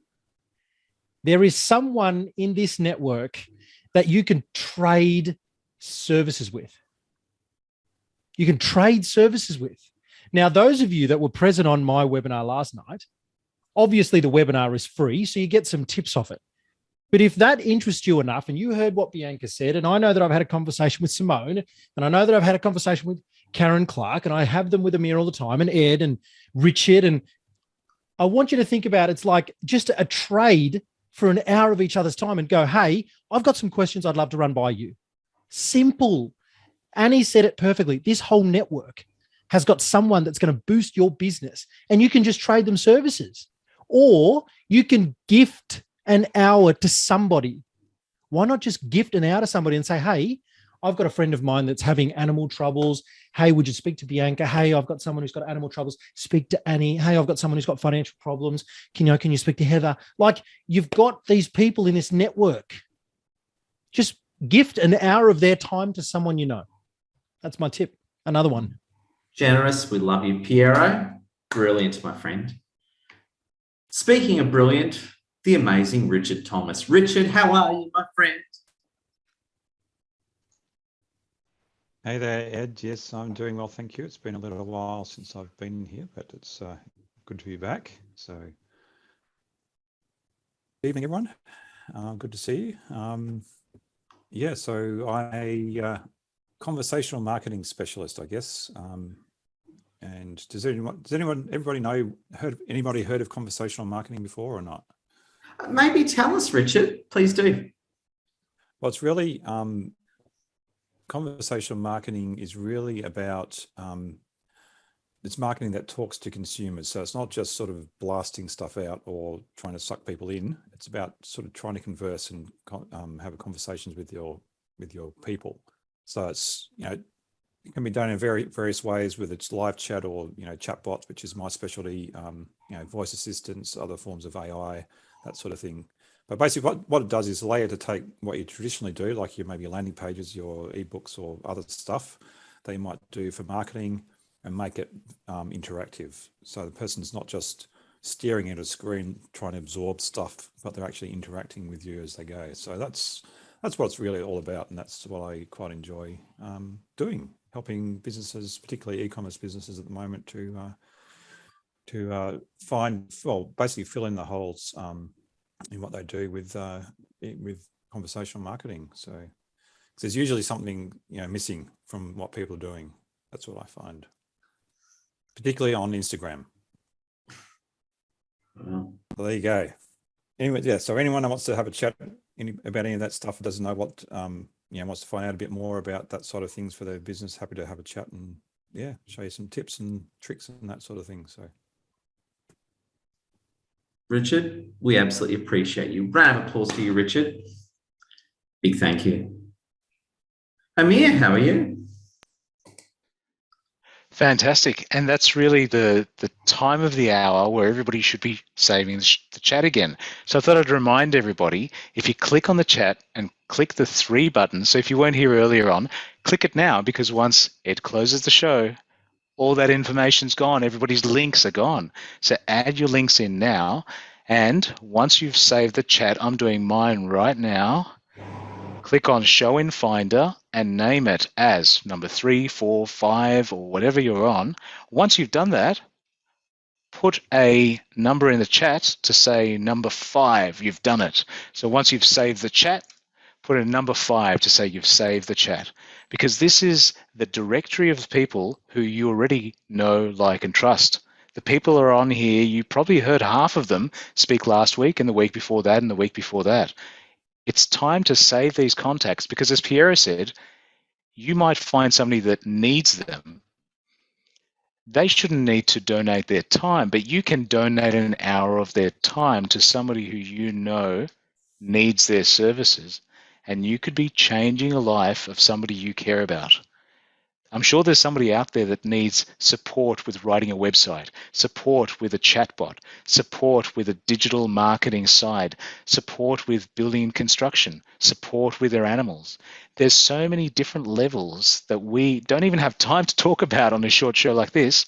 there is someone in this network that you can trade services with. You can trade services with. Now, those of you that were present on my webinar last night, obviously the webinar is free, so you get some tips off it. But if that interests you enough, and you heard what Bianca said, and I know that I've had a conversation with Simone, and I know that I've had a conversation with Karen Clark, and I have them with Amir all the time, and Ed and Richard, and I want you to think about it's like just a trade for an hour of each other's time and go, hey, I've got some questions I'd love to run by you. Simple. Annie said it perfectly. This whole network has got someone that's going to boost your business, and you can just trade them services. Or you can gift an hour to somebody. Why not just gift an hour to somebody and say, hey, I've got a friend of mine that's having animal troubles. Hey, would you speak to Bianca? Hey, I've got someone who's got animal troubles. Speak to Annie. Hey, I've got someone who's got financial problems. Can you speak to Heather? Like, you've got these people in this network. Just gift an hour of their time to someone you know. That's my tip. Another one. Generous. We love you, Piero. Brilliant, my friend. Speaking of brilliant, the amazing Richard Thomas. Richard, how are you, my friend? Hey there, Ed. Yes, I'm doing well, thank you. It's been a little while since I've been here, but it's good to be back. So, good evening, everyone. Good to see you. Yeah, so I'm a conversational marketing specialist, I guess. And everybody heard of conversational marketing before or not? Maybe tell us, Richard. Please do. Well, it's really conversational marketing is really about it's marketing that talks to consumers. So it's not just sort of blasting stuff out or trying to suck people in. It's about sort of trying to converse and have conversations with your people. So it's it can be done in various ways, whether it's live chat or, chat bots, which is my specialty, voice assistants, other forms of AI, that sort of thing. But basically what it does is allow you to take what you traditionally do, like your maybe landing pages, your ebooks or other stuff that you might do for marketing, and make it interactive. So the person's not just staring at a screen trying to absorb stuff, but they're actually interacting with you as they go. So that's what it's really all about, and that's what I quite enjoy doing, helping businesses, particularly e-commerce businesses at the moment, to basically fill in the holes in what they do with conversational marketing. So there's usually something missing from what people are doing. That's what I find, particularly on Instagram. Well, there you go. Anyway, yeah. So anyone that wants to have a chat about any of that stuff, doesn't know what wants to find out a bit more about that sort of things for their business, happy to have a chat and show you some tips and tricks and that sort of thing. So. Richard, we absolutely appreciate you. Round of applause to you, Richard. Big thank you. Amir, how are you? Fantastic. And that's really the time of the hour where everybody should be saving the chat again. So I thought I'd remind everybody, if you click on the chat and click the 3 buttons, so if you weren't here earlier on, click it now, because once it closes the show, all that information's gone. Everybody's links are gone. So add your links in now. And once you've saved the chat, I'm doing mine right now. Click on Show in Finder and name it as number 3, 4, 5, or whatever you're on. Once you've done that, put a number in the chat to say number 5, you've done it. So once you've saved the chat, put a number 5 to say you've saved the chat, because this is the directory of people who you already know, like, and trust. The people are on here, you probably heard half of them speak last week and the week before that and the week before that. It's time to save these contacts, because as Piera said, you might find somebody that needs them. They shouldn't need to donate their time, but you can donate an hour of their time to somebody who you know needs their services, and you could be changing a life of somebody you care about. I'm sure there's somebody out there that needs support with writing a website, support with a chatbot, support with a digital marketing side, support with building and construction, support with their animals. There's so many different levels that we don't even have time to talk about on a short show like this.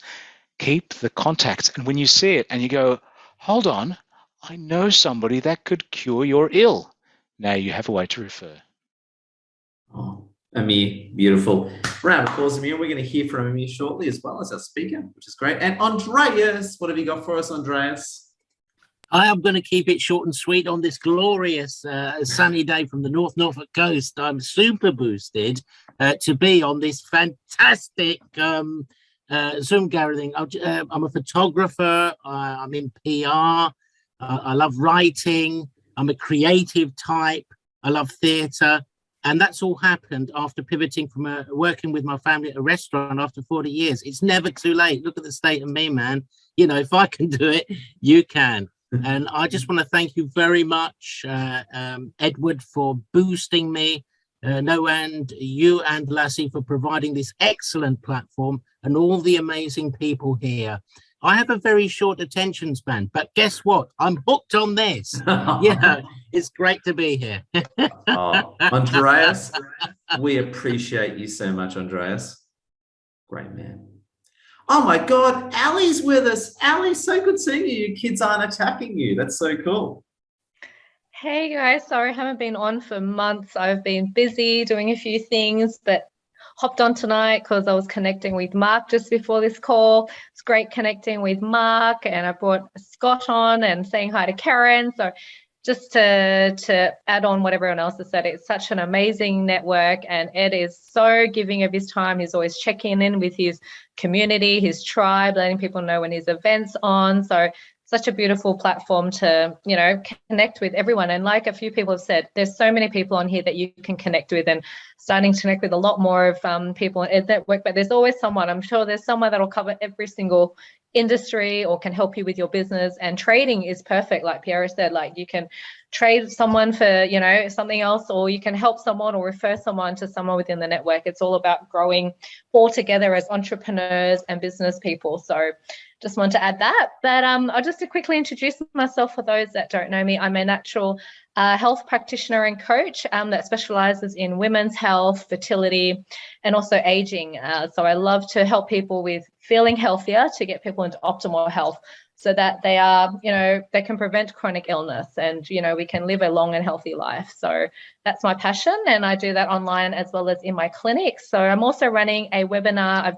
Keep the contacts. And when you see it and you go, hold on, I know somebody that could cure your ill. Now you have a way to refer. Oh, Amir, beautiful. Round of applause, Amir. We're going to hear from Amir shortly as well as our speaker, which is great. And Andreas, what have you got for us, Andreas? I am going to keep it short and sweet on this glorious sunny day from the North Norfolk coast. I'm super boosted to be on this fantastic Zoom gathering. I'm a photographer. I'm in PR. I love writing. I'm a creative type. I love theatre. And that's all happened after pivoting from working with my family at a restaurant after 40 years. It's never too late. Look at the state of me, man. If I can do it, you can. And I just want to thank you very much, Edward, for boosting me. And you and Lassie for providing this excellent platform, and all the amazing people here. I have a very short attention span, but guess what? I'm hooked on this. It's great to be here. Andreas, we appreciate you so much, Andreas. Great man. Oh my God, Ali's with us. Ali, so good seeing you. Your kids aren't attacking you. That's so cool. Hey guys, sorry I haven't been on for months. I've been busy doing a few things, but hopped on tonight because I was connecting with Mark just before this call. It's great connecting with Mark, and I brought Scott on and saying hi to Karen. So just to add on what everyone else has said, it's such an amazing network, and Ed is so giving of his time. He's always checking in with his community, his tribe, letting people know when his event's on. So such a beautiful platform to, connect with everyone. And like a few people have said, there's so many people on here that you can connect with, and starting to connect with a lot more of people in Ed's network, but there's always someone. I'm sure there's someone that'll cover every single industry or can help you with your business. And trading is perfect. Like Piera said, like you can trade someone for, you know, something else, or you can help someone or refer someone to someone within the network. It's all about growing all together as entrepreneurs and business people. So just want to add that. But I'll just to quickly introduce myself for those that don't know me. I'm a natural health practitioner and coach that specializes in women's health, fertility, and also aging. So I love to help people with feeling healthier to get people into optimal health, so that they are, you know, they can prevent chronic illness and, you know, we can live a long and healthy life. So that's my passion, and I do that online as well as in my clinic. So I'm also running a webinar.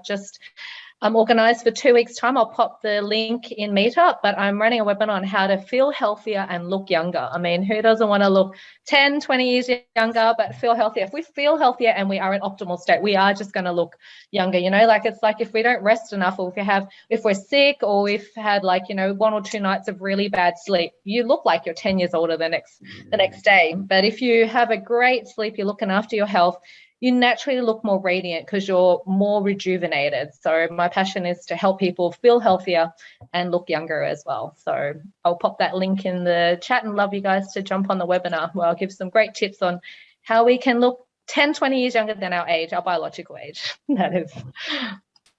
I'm organised for 2 weeks' time. I'll pop the link in Meetup, but I'm running a webinar on how to feel healthier and look younger. I mean, who doesn't want to look 10, 20 years younger, but feel healthier? If we feel healthier and we are in optimal state, we are just going to look younger, you know, like it's like if we don't rest enough, or if we're sick, or we've had like, you know, 1 or 2 nights of really bad sleep, you look like you're 10 years older the next day. But if you have a great sleep, you're looking after your health, you naturally look more radiant because you're more rejuvenated. So my passion is to help people feel healthier and look younger as well. So I'll pop that link in the chat and love you guys to jump on the webinar where I'll give some great tips on how we can look 10, 20 years younger than our age, our biological age. That is.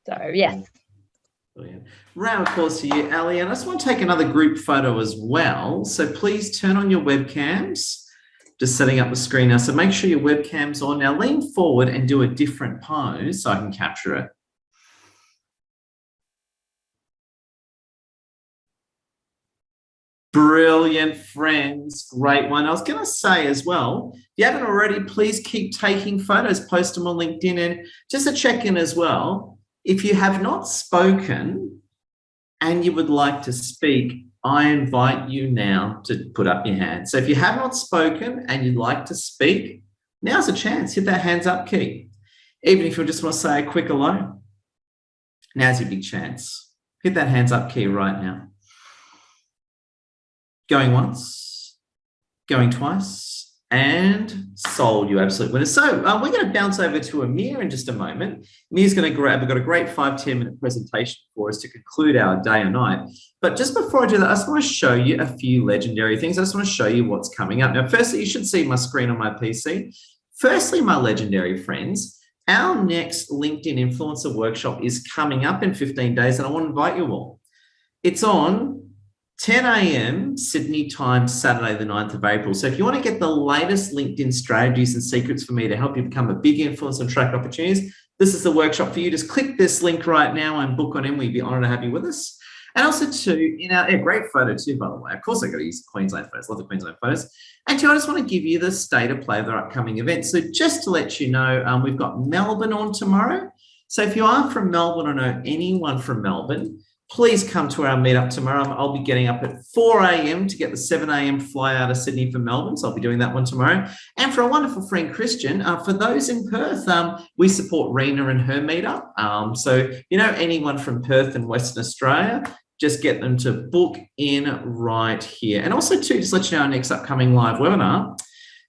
So, yes. Brilliant. Round of applause to you, Ali. And I just want to take another group photo as well. So please turn on your webcams. Just setting up the screen now. So make sure your webcam's on. Now lean forward and do a different pose so I can capture it. Brilliant, friends. Great one. I was going to say as well, if you haven't already, please keep taking photos, post them on LinkedIn. And just a check-in as well, if you have not spoken and you would like to speak, I invite you now to put up your hand. So if you have not spoken and you'd like to speak, now's a chance. Hit that hands up key. Even if you just want to say a quick hello, now's your big chance. Hit that hands up key right now. Going once, going twice, and sold, you absolute winner. So we're going to bounce over to Amir in just a moment. Amir's going to grab, we've got a great 5-10 minute presentation for us to conclude our day or night. But just before I do that, I just want to show you a few legendary things. I just want to show you what's coming up. Now, firstly, you should see my screen on my PC. Firstly, my legendary friends, our next LinkedIn Influencer Workshop is coming up in 15 days, and I want to invite you all. It's on 10 a.m. Sydney time, Saturday, the 9th of April. So if you want to get the latest LinkedIn strategies and secrets for me to help you become a big influencer and attract opportunities, this is the workshop for you. Just click this link right now and book on in. We'd be honored to have you with us. And also too, great photo too, by the way. Of course, I got to use Queensland photos, love the Queensland photos. And too, I just want to give you the state of play of their upcoming events. So just to let you know, we've got Melbourne on tomorrow. So if you are from Melbourne or know anyone from Melbourne, please come to our meetup tomorrow. I'll be getting up at 4 a.m. to get the 7 a.m. fly out of Sydney for Melbourne. So I'll be doing that one tomorrow. And for a wonderful friend, Christian, for those in Perth, we support Rena and her meetup. So, anyone from Perth and Western Australia, just get them to book in right here. And also too, just let you know our next upcoming live webinar.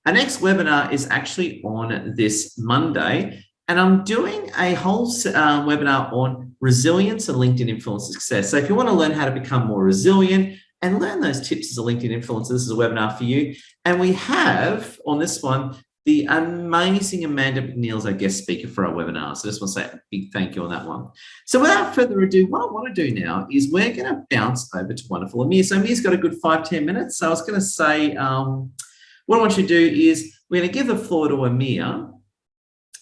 Our next webinar is actually on this Monday. And I'm doing a whole webinar on resilience and LinkedIn influencer success. So if you want to learn how to become more resilient and learn those tips as a LinkedIn influencer, this is a webinar for you. And we have on this one, the amazing Amanda McNeil as our guest speaker for our webinar. So I just want to say a big thank you on that one. So without further ado, what I want to do now is we're going to bounce over to wonderful Amir. So Amir's got a good 5-10 minutes. So I was going to say, what I want you to do is we're going to give the floor to Amir.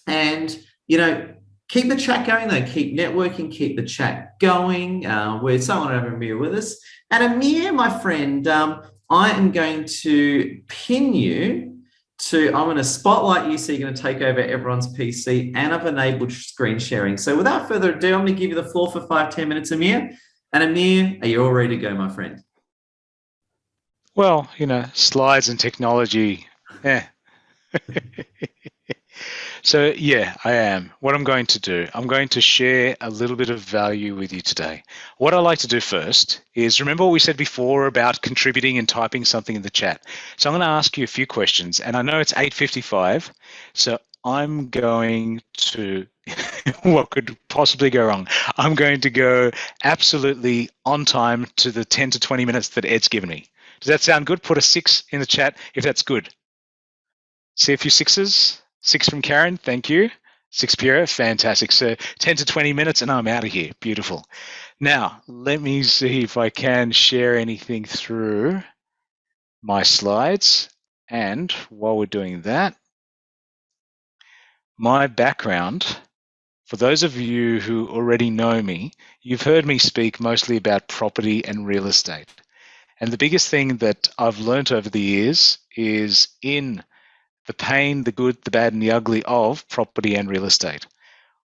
And, keep the chat going, though. Keep networking, keep the chat going. We're so honored to have Amir with us. And Amir, my friend, I am going to pin you I'm going to spotlight you so you're going to take over everyone's PC, and I've enabled screen sharing. So without further ado, I'm going to give you the floor for 5-10 minutes, Amir. And Amir, are you all ready to go, my friend? Well, slides and technology, So, yeah, I am. What I'm going to do, I'm going to share a little bit of value with you today. What I like to do first is remember what we said before about contributing and typing something in the chat. So I'm going to ask you a few questions, and I know it's 8:55, so I'm going to, what could possibly go wrong? I'm going to go absolutely on time to the 10 to 20 minutes that Ed's given me. Does that sound good? Put a 6 in the chat if that's good. See a few 6s. 6 from Karen, thank you. 6 Pierre, fantastic. So 10 to 20 minutes and I'm out of here. Beautiful. Now, let me see if I can share anything through my slides. And while we're doing that, my background, for those of you who already know me, you've heard me speak mostly about property and real estate. And the biggest thing that I've learned over the years is in the pain, the good, the bad, and the ugly of property and real estate.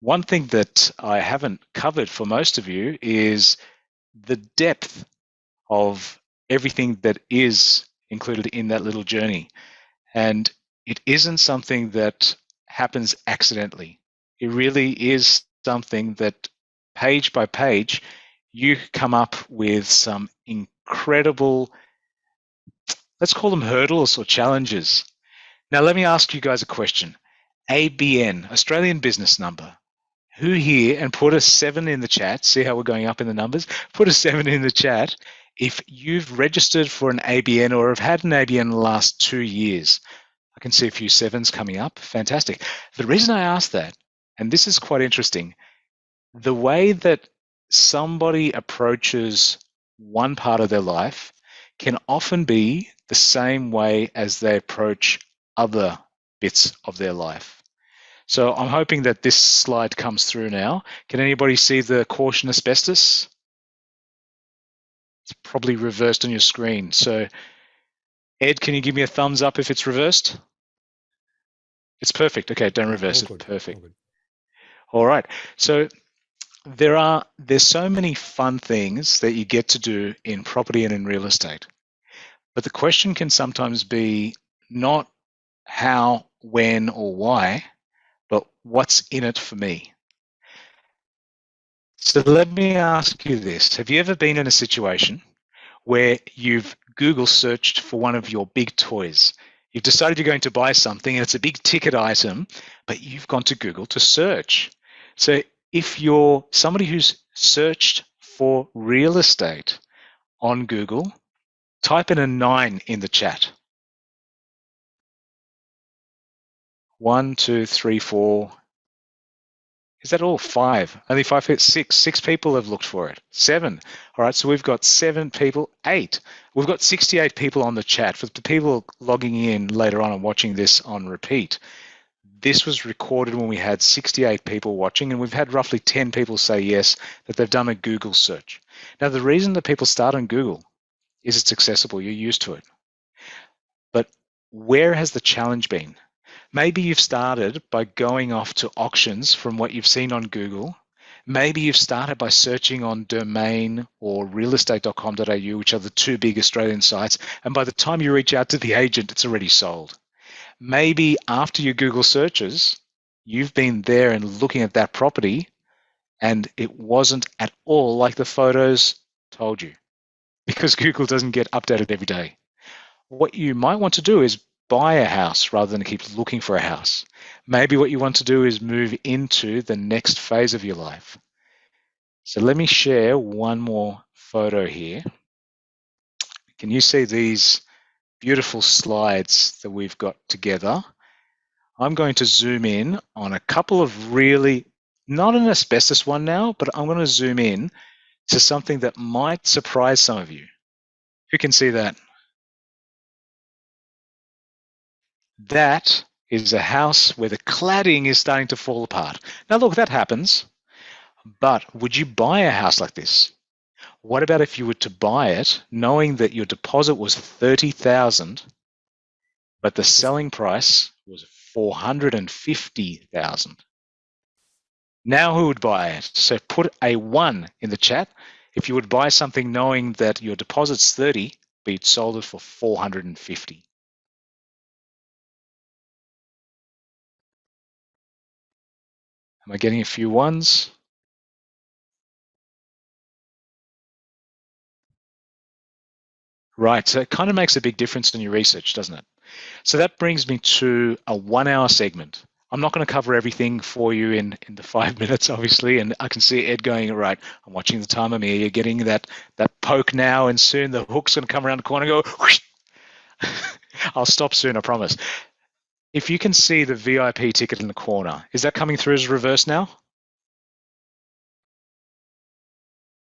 One thing that I haven't covered for most of you is the depth of everything that is included in that little journey. And it isn't something that happens accidentally. It really is something that page by page, you come up with some incredible, let's call them hurdles or challenges. Now, let me ask you guys a question. ABN, Australian business number. Who here, and put a 7 in the chat, see how we're going up in the numbers? Put a 7 in the chat if you've registered for an ABN or have had an ABN in the last 2 years. I can see a few 7s coming up. Fantastic. The reason I ask that, and this is quite interesting, the way that somebody approaches one part of their life can often be the same way as they approach other bits of their life. So I'm hoping that this slide comes through now. Can anybody see the caution asbestos? It's probably reversed on your screen. So Ed, can you give me a thumbs up if it's reversed? It's perfect. Okay, don't reverse it. Perfect. All right. So there's so many fun things that you get to do in property and in real estate. But the question can sometimes be not how, when, or why, but what's in it for me? So let me ask you this. Have you ever been in a situation where you've Google searched for one of your big toys? You've decided you're going to buy something and it's a big ticket item, but you've gone to Google to search. So if you're somebody who's searched for real estate on Google, type in a 9 in the chat. 1, 2, 3, 4. Is that all? 5. Only 5, 6. 6 people have looked for it. 7. All right, so we've got 7 people. 8. We've got 68 people on the chat. For the people logging in later on and watching this on repeat, this was recorded when we had 68 people watching, and we've had roughly 10 people say yes, that they've done a Google search. Now, the reason that people start on Google is it's accessible. You're used to it. But where has the challenge been? Maybe you've started by going off to auctions from what you've seen on Google. Maybe you've started by searching on Domain or realestate.com.au, which are the 2 big Australian sites. And by the time you reach out to the agent, it's already sold. Maybe after your Google searches, you've been there and looking at that property and it wasn't at all like the photos told you, because Google doesn't get updated every day. What you might want to do is buy a house rather than keep looking for a house. Maybe what you want to do is move into the next phase of your life. So let me share one more photo here. Can you see these beautiful slides that we've got together? I'm going to zoom in on a couple of really, not an asbestos one now, but I'm going to zoom in to something that might surprise some of you. Who can see that? That is a house where the cladding is starting to fall apart. Now look, that happens, but would you buy a house like this? What about if you were to buy it knowing that your deposit was $30,000, but the selling price was $450,000? Now who would buy it? So put a 1 in the chat if you would buy something knowing that your deposit's 30, but you'd sold it for 450. Am I getting a few 1s? Right, so it kind of makes a big difference in your research, doesn't it? So that brings me to a 1-hour segment. I'm not going to cover everything for you in the 5 minutes, obviously, and I can see Ed going, right, I'm watching the timer, Mia, you're getting that poke now, and soon the hook's going to come around the corner and go, whoosh. I'll stop soon, I promise. If you can see the VIP ticket in the corner, is that coming through as reverse now?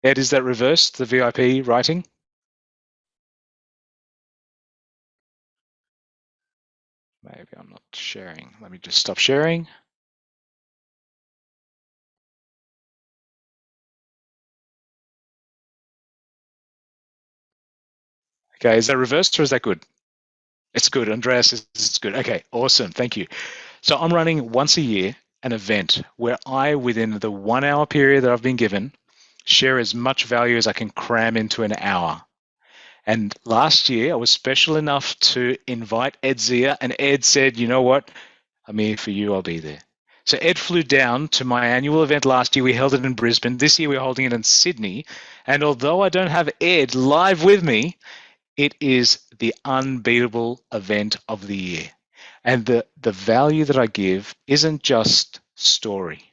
Ed, is that reversed, the VIP writing? Maybe I'm not sharing. Let me just stop sharing. Okay, is that reversed or is that good? It's good. Andreas says it's good. Okay, awesome. Thank you. So I'm running once a year an event where I, within the 1 hour period that I've been given, share as much value as I can cram into an hour. And last year, I was special enough to invite Ed Zia, and Ed said, you know what? I'm here for you. I'll be there. So Ed flew down to my annual event last year. We held it in Brisbane. This year, we're holding it in Sydney. And although I don't have Ed live with me, it is the unbeatable event of the year. And the value that I give isn't just story.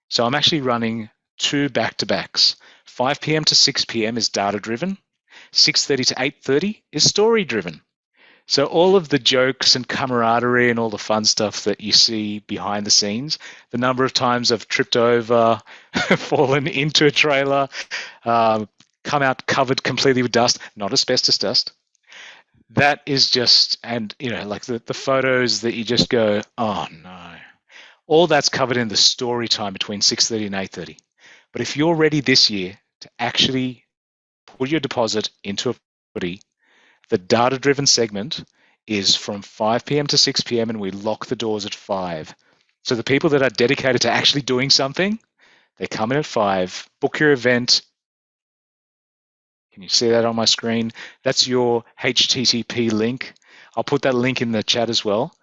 So I'm actually running 2 back-to-backs. 5 p.m. to 6 p.m. is data-driven. 6:30 to 8:30 is story-driven. So all of the jokes and camaraderie and all the fun stuff that you see behind the scenes, the number of times I've tripped over, fallen into a trailer, come out covered completely with dust, not asbestos dust. That is just, and like the photos that you just go, oh no. All that's covered in the story time between 6:30 and 8:30. But if you're ready this year to actually put your deposit into a property, the data-driven segment is from 5 p.m. to 6 p.m. and we lock the doors at 5. So the people that are dedicated to actually doing something, they come in at 5, book your event. Can you see that on my screen? That's your HTTP link. I'll put that link in the chat as well.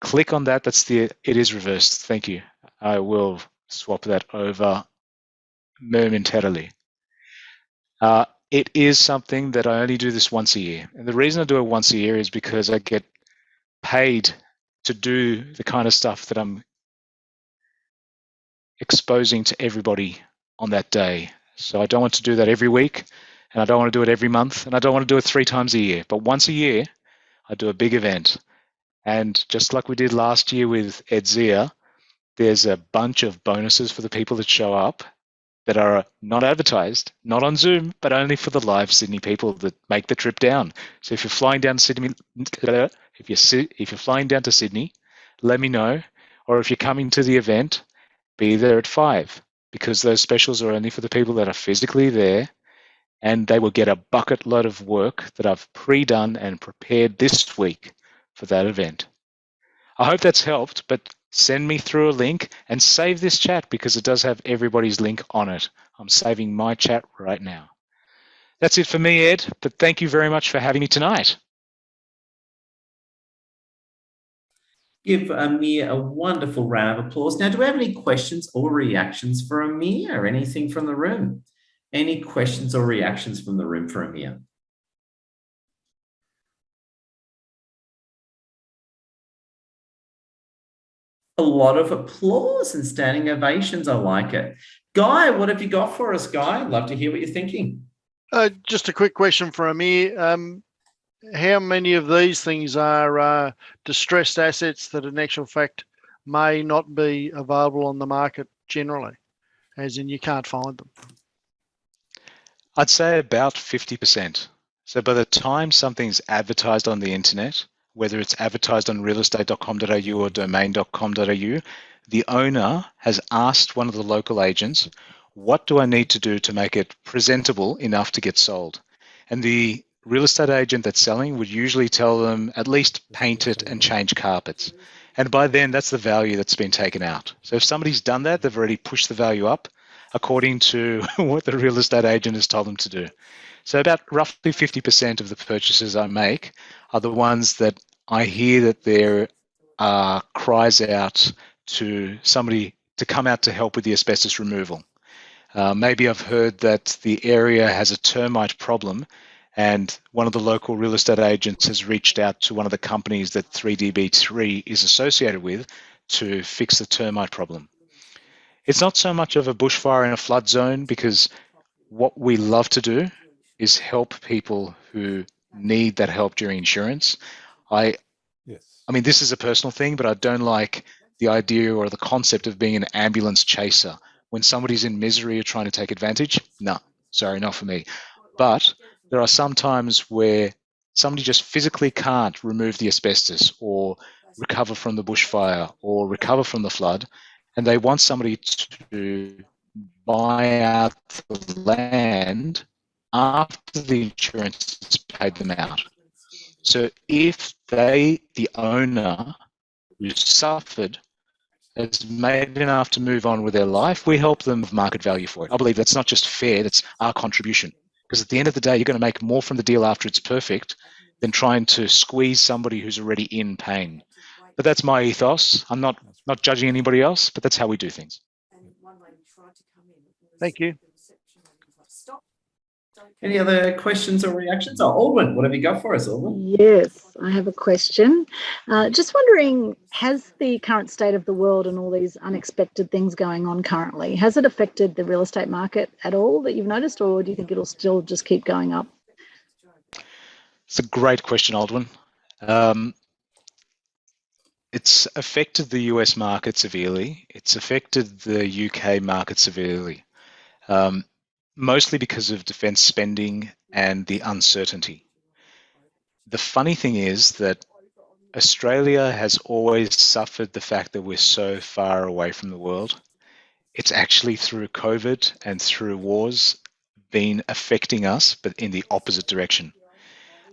Click on that. It is reversed. Thank you. I will swap that over momentarily. It is something that I only do this once a year. And the reason I do it once a year is because I get paid to do the kind of stuff that I'm exposing to everybody on that day. So I don't want to do that every week, and I don't want to do it every month, and I don't want to do it 3 times a year. But once a year, I do a big event. And just like we did last year with Ed Zia, there's a bunch of bonuses for the people that show up that are not advertised, not on Zoom, but only for the live Sydney people that make the trip down. So if you're flying down to Sydney, if you're flying down to Sydney, let me know. Or if you're coming to the event, be there at 5, because those specials are only for the people that are physically there, and they will get a bucket load of work that I've pre-done and prepared this week for that event. I hope that's helped, but send me through a link and save this chat because it does have everybody's link on it. I'm saving my chat right now. That's it for me, Ed, but thank you very much for having me tonight. Give Amir a wonderful round of applause. Now, do we have any questions or reactions for Amir or anything from the room? Any questions or reactions from the room for Amir? A lot of applause and standing ovations. I like it. Guy, what have you got for us, Guy? I'd love to hear what you're thinking. Just a quick question for Amir. How many of these things are distressed assets that in actual fact may not be available on the market generally, as in you can't find them? I'd say about 50%. So by the time something's advertised on the internet, whether it's advertised on realestate.com.au or domain.com.au, the owner has asked one of the local agents, what do I need to do to make it presentable enough to get sold? And the real estate agent that's selling would usually tell them at least paint it and change carpets. And by then, that's the value that's been taken out. So if somebody's done that, they've already pushed the value up according to what the real estate agent has told them to do. So about roughly 50% of the purchases I make are the ones that I hear that there are cries out to somebody to come out to help with the asbestos removal. Maybe I've heard that the area has a termite problem, and one of the local real estate agents has reached out to one of the companies that 3DB3 is associated with to fix the termite problem. It's not so much of a bushfire in a flood zone, because what we love to do is help people who need that help during insurance. I mean, this is a personal thing, but I don't like the idea or the concept of being an ambulance chaser. When somebody's in misery or trying to take advantage, no, sorry, not for me. But there are some times where somebody just physically can't remove the asbestos or recover from the bushfire or recover from the flood, and they want somebody to buy out the land after the insurance has paid them out. So if they, the owner who suffered, has made enough to move on with their life, we help them with market value for it. I believe that's not just fair, that's our contribution. Because at the end of the day, you're going to make more from the deal after it's perfect than trying to squeeze somebody who's already in pain. But that's my ethos. I'm not judging anybody else, but that's how we do things. Thank you. Any other questions or reactions? Oh, Aldwyn, what have you got for us, Aldwyn? Yes, I have a question. Just wondering, has the current state of the world and all these unexpected things going on currently, has it affected the real estate market at all that you've noticed, or do you think it'll still just keep going up? It's a great question, Aldwyn. It's affected the US market severely. It's affected the UK market severely, mostly because of defence spending and the uncertainty. The funny thing is that Australia has always suffered the fact that we're so far away from the world. It's actually through COVID and through wars been affecting us, but in the opposite direction.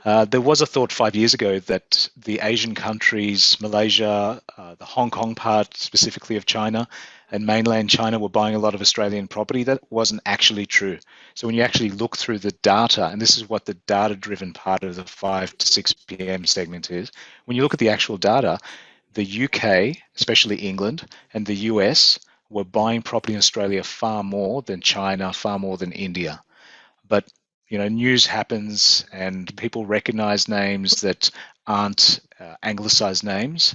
There was a thought 5 years ago that the Asian countries, Malaysia, the Hong Kong part specifically of China, and mainland China were buying a lot of Australian property. That wasn't actually true. So when you actually look through the data, and this is what the data-driven part of the 5 to 6 p.m. segment is, when you look at the actual data, the UK, especially England, and the US were buying property in Australia far more than China, far more than India. But you know, news happens and people recognize names that aren't anglicized names,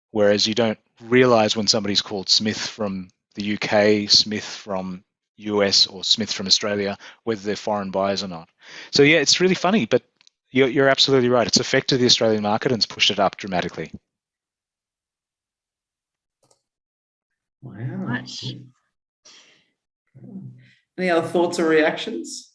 whereas you don't realize when somebody's called Smith from the UK, Smith from US, or Smith from Australia, whether they're foreign buyers or not. So yeah, it's really funny, but you're absolutely right. It's affected the Australian market and it's pushed it up dramatically. Wow. Any other thoughts or reactions?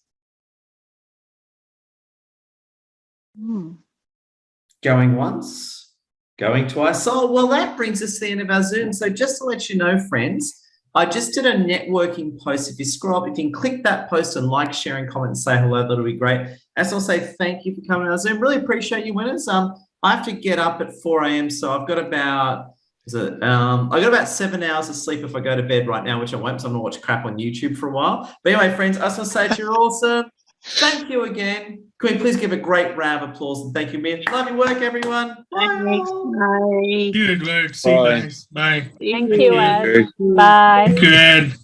Going once, going twice. Oh, well, that brings us to the end of our Zoom. So just to let you know, friends, I just did a networking post. If you scroll up, if you can click that post and like, share, and comment and say hello, that'll be great. As I'll say, thank you for coming to our Zoom. Really appreciate you, winners. I have to get up at 4 a.m. So I've got about, I got about 7 hours of sleep if I go to bed right now, which I won't, so I'm going to watch crap on YouTube for a while. But anyway, friends, I just want to say that you're awesome. Thank you again. Can we please give a great round of applause and thank you, Mitch. Love your work, everyone. Bye. Good work. See you guys. Bye. Thank you, Ed. Bye. Thank you, Ed.